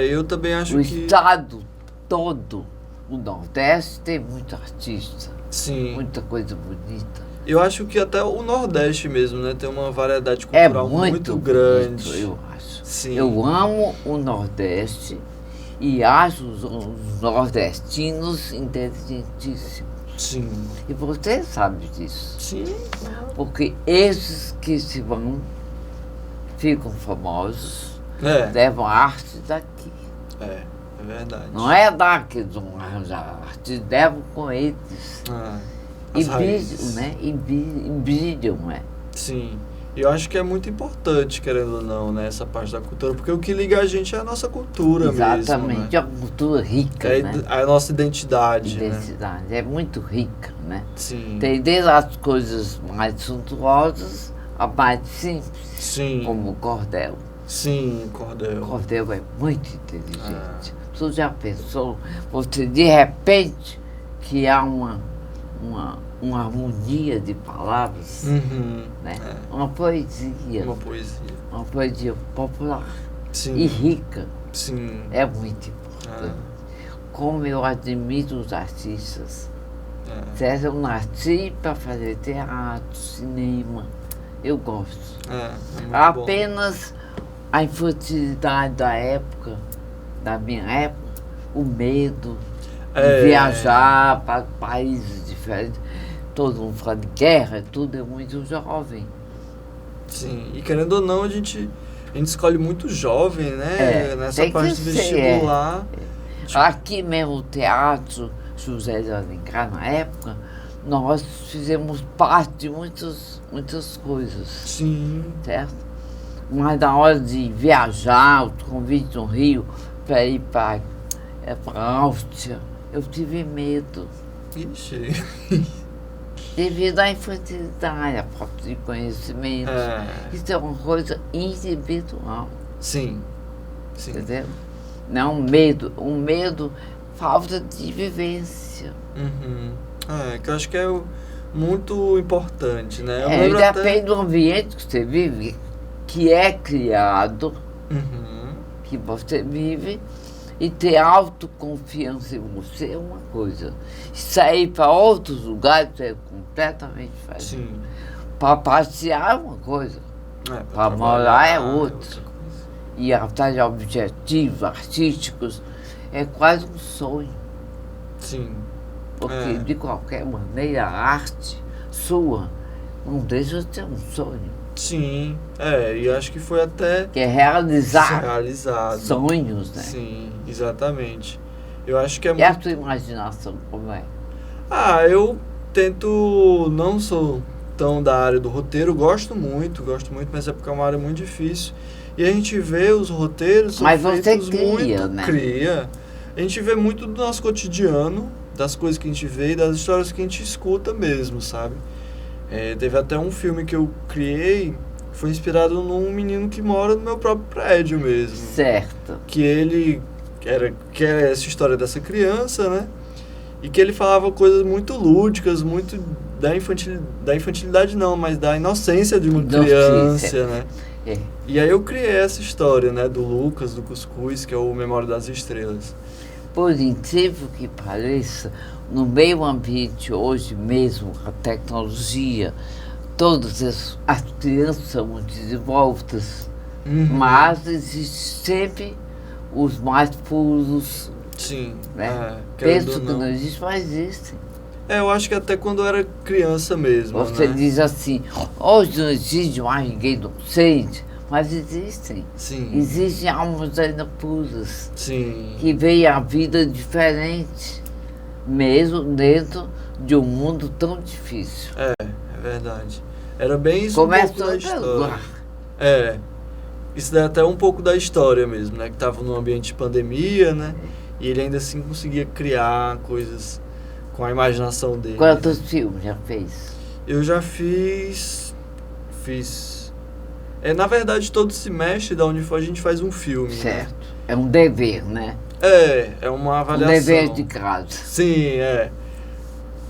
Eu também acho O que... estado todo, o Nordeste, tem muito artista, Sim. muita coisa bonita. Eu acho que até o Nordeste mesmo, né? Tem uma variedade cultural muito grande. Bonito, eu acho. Sim. Eu amo o Nordeste e acho os nordestinos inteligentíssimos. Sim. E você sabe disso. Sim. Porque esses que se vão, ficam famosos, É, levam a arte daqui. é verdade. Não é daqui de um arte, levam com eles. As E raízes. né? E brilham, né? Sim. E eu acho que é muito importante, querendo ou não, né? Essa parte da cultura, porque o que liga a gente é a nossa cultura Exatamente, mesmo, é uma cultura rica, né? né? A nossa identidade, né? Identidade, é muito rica, né? Sim. Tem desde as coisas mais suntuosas a mais simples, Sim. como o cordel. Sim, O cordel. cordel é muito inteligente. Você já pensou, você de repente, que há uma harmonia de palavras, Uhum. né? É. Uma poesia, Uma poesia. uma poesia popular Sim. e rica, Sim. é muito importante. Como eu admiro os artistas. Certo? Eu nasci para fazer teatro, cinema, eu gosto. É muito bom. Apenas a infantilidade da época, da minha época, o medo de viajar para países diferentes, todo mundo fala de guerra, tudo é muito jovem. Sim, e querendo ou não, a gente escolhe muito jovem, né? Nessa tem que parte do ser, vestibular. Aqui mesmo o teatro José de Alencar, na época, nós fizemos parte de muitas coisas, Sim. certo? Mas na hora de viajar, o convite no Rio para ir para a Áustria, eu tive medo. Ixi. Devido à infantilidade, à falta de conhecimento. Isso é uma coisa individual, Sim. Sim. entendeu? Não um medo, falta de vivência. Uhum. Que eu acho que é muito importante, né? Eu lembro Depende do ambiente que você vive, que é criado, Uhum. que você vive, e ter autoconfiança em você é uma coisa. Sair para outros lugares é completamente diferente. Sim. Para passear é uma coisa, Pra para morar trabalhar é outra. E atrás de objetivos artísticos é quase um sonho. Sim. Porque, de qualquer maneira, a arte sua não deixa de ser um sonho. Sim. E acho que foi até Que é realizar realizado. sonhos, né? Sim, exatamente. Eu acho que é E a muito... tua imaginação, como é? Eu tento... Não sou tão da área do roteiro, gosto muito, mas é porque é uma área muito difícil. E a gente vê os roteiros são Mas você feitos cria, muito, né? Cria. A gente vê muito do nosso cotidiano, das coisas que a gente vê e das histórias que a gente escuta mesmo, sabe? Teve até um filme que eu criei, foi inspirado num menino que mora no meu próprio prédio mesmo. Certo. Que ele que é essa história dessa criança, né? E que ele falava coisas muito lúdicas, muito da infantilidade não, mas da inocência de uma criança, né? E aí eu criei essa história, né, do Lucas, do Cuscuz, que é o Memória das Estrelas. Por incrível que pareça, no meio ambiente hoje mesmo, a tecnologia, todas as crianças são muito desenvoltas, mas existe sempre os mais puros, Sim. né? Penso que não existe, mas existem. Eu acho que até quando eu era criança mesmo, Você né? diz assim, hoje não existe mais ninguém inocente, mas existem. Sim. Existem almas ainda puras, Sim. que veem a vida diferente, mesmo dentro de um mundo tão difícil. É verdade. Era bem isso Começa um pouco da a história. Isso daí é até um pouco da história mesmo, né? Que tava num ambiente de pandemia, né? E ele ainda assim conseguia criar coisas com a imaginação dele. Quantos filmes já fez? Eu já fiz... na verdade, todo semestre da Unifor a gente faz um filme. Certo. Né? É um dever, né? É uma Um avaliação. dever de casa. Sim,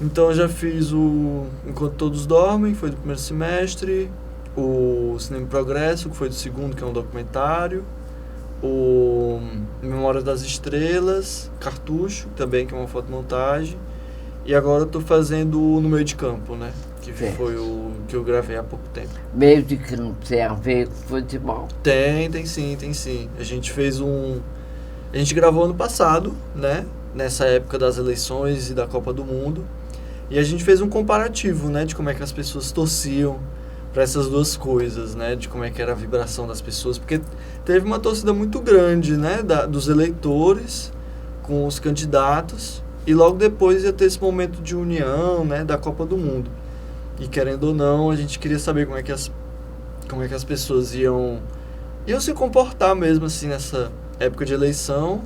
Então eu já fiz o Enquanto Todos Dormem, foi do primeiro semestre. O Cinema em Progresso, que foi do segundo, que é um documentário. O Memória das Estrelas, Cartucho, também, que é uma fotomontagem. E agora eu tô fazendo o No Meio de Campo, né? que Certo. foi o que eu gravei há pouco tempo. Meio de campo tem a ver com futebol. Tem sim. A gente gravou ano passado, né? Nessa época das eleições e da Copa do Mundo. E a gente fez um comparativo, né? De como é que as pessoas torciam para essas duas coisas, né? De como é que era a vibração das pessoas. Porque teve uma torcida muito grande, né? Dos eleitores com os candidatos. E logo depois ia ter esse momento de união, né? Da Copa do Mundo. E querendo ou não, a gente queria saber como é que as pessoas iam se comportar mesmo assim nessa época de eleição,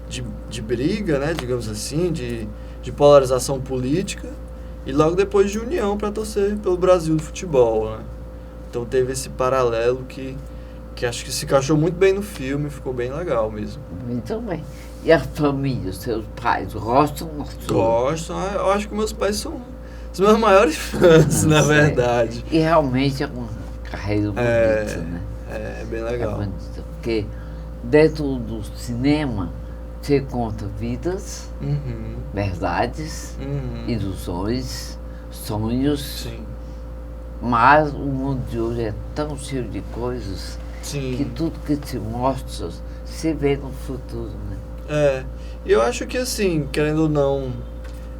de briga, né, digamos assim, de polarização política, e logo depois de união para torcer pelo Brasil do futebol, né? Então teve esse paralelo que acho que se encaixou muito bem no filme, ficou bem legal mesmo. Muito bem. E a família, os seus pais, gostam? Gostam, eu acho que meus pais são os meus maiores fãs, na verdade. E realmente é uma carreira bonita, né? É bem legal. É bonita, porque dentro do cinema você conta vidas, verdades, ilusões, sonhos. Sim. Mas o mundo de hoje é tão cheio de coisas Sim. que tudo que te mostra se vê no futuro, né? E eu acho que assim, querendo ou não,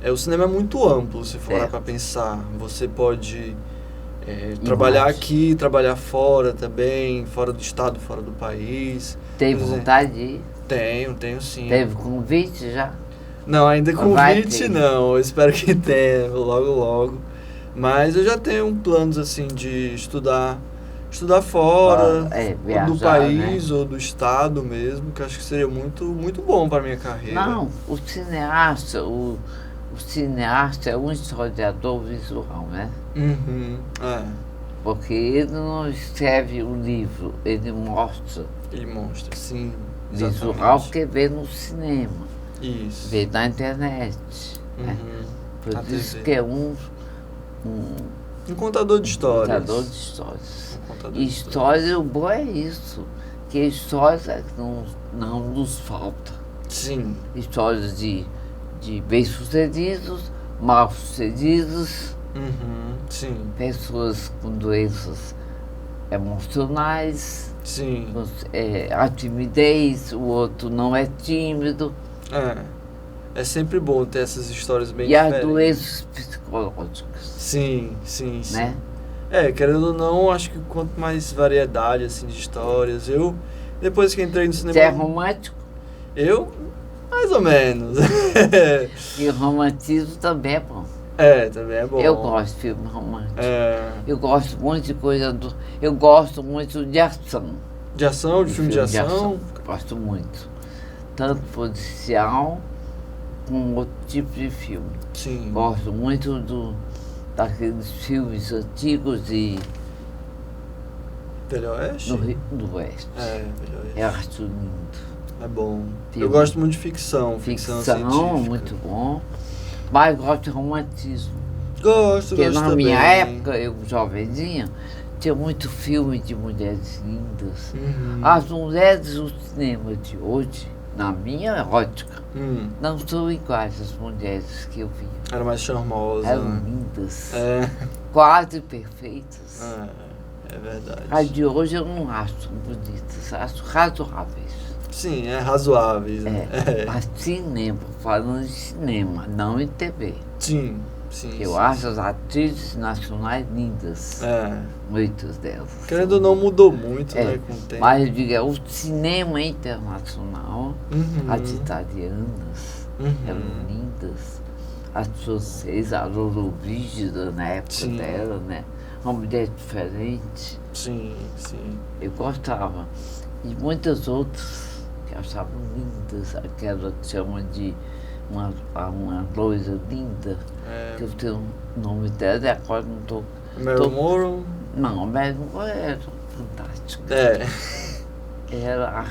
o cinema é muito amplo, se for Certo. para pensar. Você pode trabalhar aqui, trabalhar fora também, fora do estado, fora do país. Tem Por exemplo, vontade de ir? Tenho sim. Teve convite já? Não, ainda Vai convite ter. não, eu espero que tenha logo. Mas eu já tenho planos assim de estudar fora, Viajar, do país, né? ou do estado mesmo, que eu acho que seria muito, muito bom para minha carreira. Não, o cineasta é um historiador visual, né? Porque ele não escreve o livro, ele mostra Ele mostra, sim. visual Exatamente. porque vê no cinema, Isso. vê na internet. Né? Por Na isso TV. que é um Um contador de histórias. contador de histórias. Um contador E de história, o bom é isso, que histórias é que não nos falta. Sim. Histórias de bem-sucedidos, mal-sucedidos, Sim. pessoas com doenças emocionais, Sim. a timidez, o outro não é tímido, É sempre bom ter essas histórias bem e as diferentes. doenças psicológicas, Sim. né? Querendo ou não, acho que quanto mais variedade assim, de histórias, depois que entrei no cinema... Você é romântico? Eu, mais ou menos. E o romantismo também é bom. Também é bom. Eu gosto de filme romântico. É, Eu gosto muito de coisa eu gosto muito de ação. de ação, de filme de ação. Gosto muito. Tanto policial como outro tipo de filme. Sim. Gosto muito daqueles filmes antigos Velho Oeste? do Oeste. Velho Oeste. Eu acho lindo. É bom. Filme. Eu gosto muito de ficção científica. Muito bom. Mas gosto de romantismo. Gosto Porque na também. minha época, eu jovenzinha, tinha muito filme de mulheres lindas. As mulheres do cinema de hoje, na minha ótica, não são iguais às mulheres que eu vi. Era mais charmosa. Eram né? lindas, É, quase perfeitas. é verdade. As de hoje eu não acho bonitas, acho razoáveis. Sim, é razoáveis. Né? Mas cinema, falando de cinema, não em TV. Sim. Eu acho as atrizes nacionais lindas, muitas delas. Querendo ou não, mudou muito, né, com o tempo. Mas eu digo, o cinema internacional, as italianas eram lindas, as francesas, a Lolo Brígida na época dela, né? Uma mulher diferente. Sim. Eu gostava. E muitas outras que achavam lindas, aquela que chamam de uma loira linda, que eu tenho o nome dela, e agora não estou... Meryl Monroe? Não, a Meryl Monroe era fantástica. Era a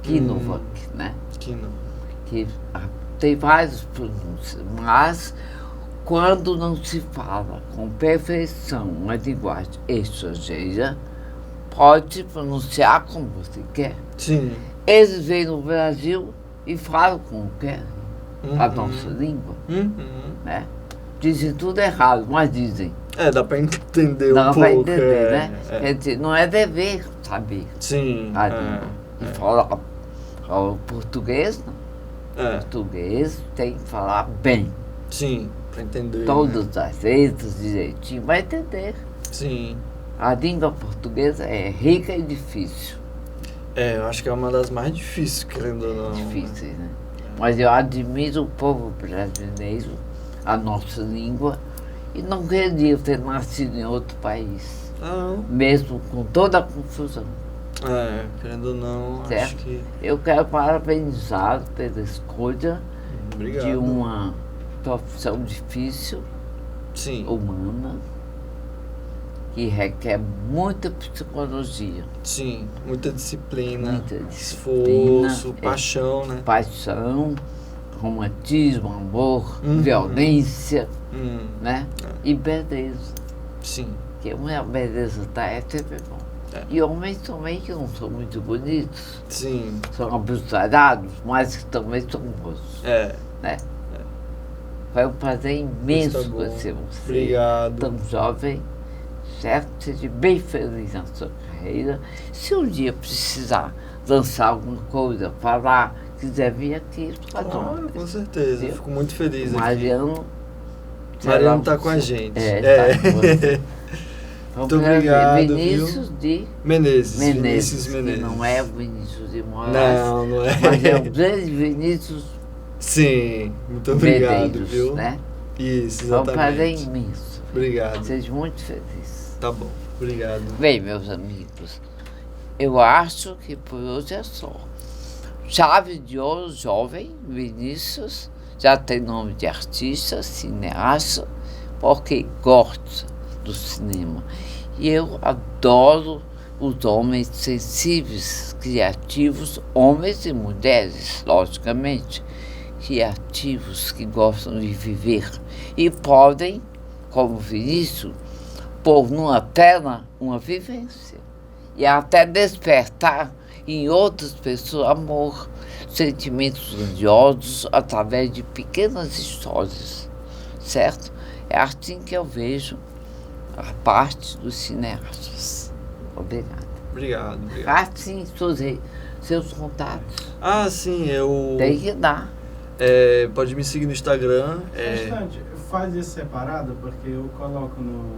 Kinovac, né? Que tem várias pronúncias, mas quando não se fala com perfeição uma linguagem estrangeira, pode pronunciar como você quer. Sim. Eles vêm no Brasil e falam como querem, a nossa língua, né? Dizem tudo errado, mas dizem. Dá pra entender Dá um pra pouco. entender, né? Quer dizer, não é dever saber Sim. a língua. E falar o português, não. Português tem que falar bem. Sim, pra entender. Todas as letras direitinho, vai entender. Sim. A língua portuguesa é rica e difícil. Eu acho que é uma das mais difíceis, querendo ou não. Difíceis, né? Mas eu admiro o povo brasileiro, a nossa língua, e não queria ter nascido em outro país, Não. mesmo com toda a confusão. Querendo ou não, Certo. acho que... Eu quero parabenizá-lo pela escolha Obrigado. de uma profissão difícil, Sim. humana, que requer muita psicologia, Sim, muita disciplina, muita disciplina, esforço, paixão, né? paixão, romantismo, amor, Uhum. violência, né? E beleza. Sim. Porque uma beleza tá, é sempre bom. E homens também que não são muito bonitos, Sim. são abusados, mas que também são bons, né? Foi um prazer imenso Tá bom. conhecer você, Obrigado. tão jovem, certo? Seja bem feliz na sua carreira. Se um dia precisar lançar alguma coisa, falar, quiser vir aqui, Claro, com certeza. Viu? Fico muito feliz aqui. Mariano Tá com a gente. Tá com você. Muito obrigado, Vinícius de Menezes. Menezes, Vinícius que Menezes. não é o Vinícius de Moraes, Não é. mas é o grande Vinícius Sim, muito obrigado, Medeiros, viu? né? Isso, Foi um prazer exatamente. imenso. Obrigado. Seja muito feliz. Tá bom, obrigado. Bem, meus amigos, eu acho que por hoje é só. Chave de Ouro Jovem, Vinícius, já tem nome de artista, cineasta, porque gosta do cinema. E eu adoro os homens sensíveis, criativos, homens e mulheres, logicamente, criativos que gostam de viver e podem, como Vinícius, pôr numa tela uma vivência e até despertar em outras pessoas amor, sentimentos grandiosos através de pequenas histórias, certo? É assim que eu vejo a parte dos cineastas. Obrigada. Obrigado, obrigado. Sim, seus contatos. Sim, eu... Tem que dar. Pode me seguir no Instagram. Bastante. Faz isso separado, porque eu coloco no...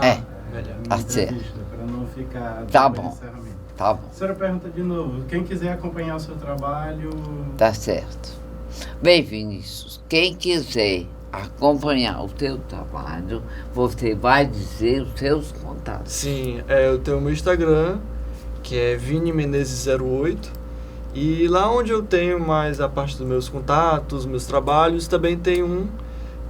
melhor. na Tá certo. entrevista, para não ficar... Tá depois bom. do encerramento. Tá bom, A senhora pergunta de novo. Quem quiser acompanhar o seu trabalho... tá certo. Bem, Vinícius, quem quiser acompanhar o teu trabalho, você vai dizer os seus contatos. Sim, eu tenho o meu Instagram, que é ViniMenezes08. E lá onde eu tenho mais a parte dos meus contatos, meus trabalhos, também tem um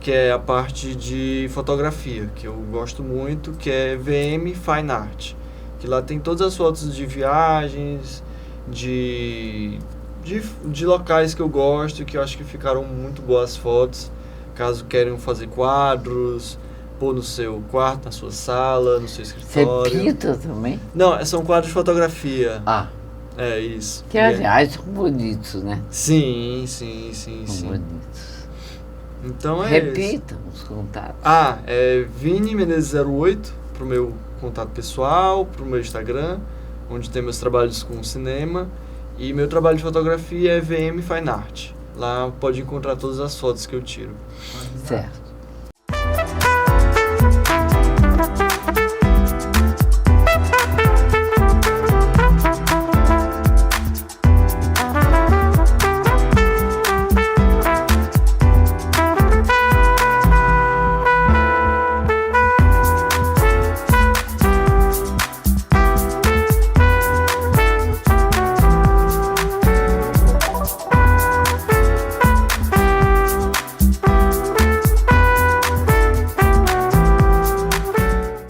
que é a parte de fotografia, que eu gosto muito, que é VM Fine Art. Que lá tem todas as fotos de viagens, de locais que eu gosto, que eu acho que ficaram muito boas fotos. Caso queiram fazer quadros, pôr no seu quarto, na sua sala, no seu Você escritório. pinta também? Não, são quadros de fotografia. Ah, Isso. que aliás são bonitos, né? Sim. São bonitos. Então é Repitam os contatos. É Vini Menezes08 pro meu contato pessoal, pro meu Instagram, onde tem meus trabalhos com cinema. E meu trabalho de fotografia é VM Fine Art. Lá pode encontrar todas as fotos que eu tiro. Certo.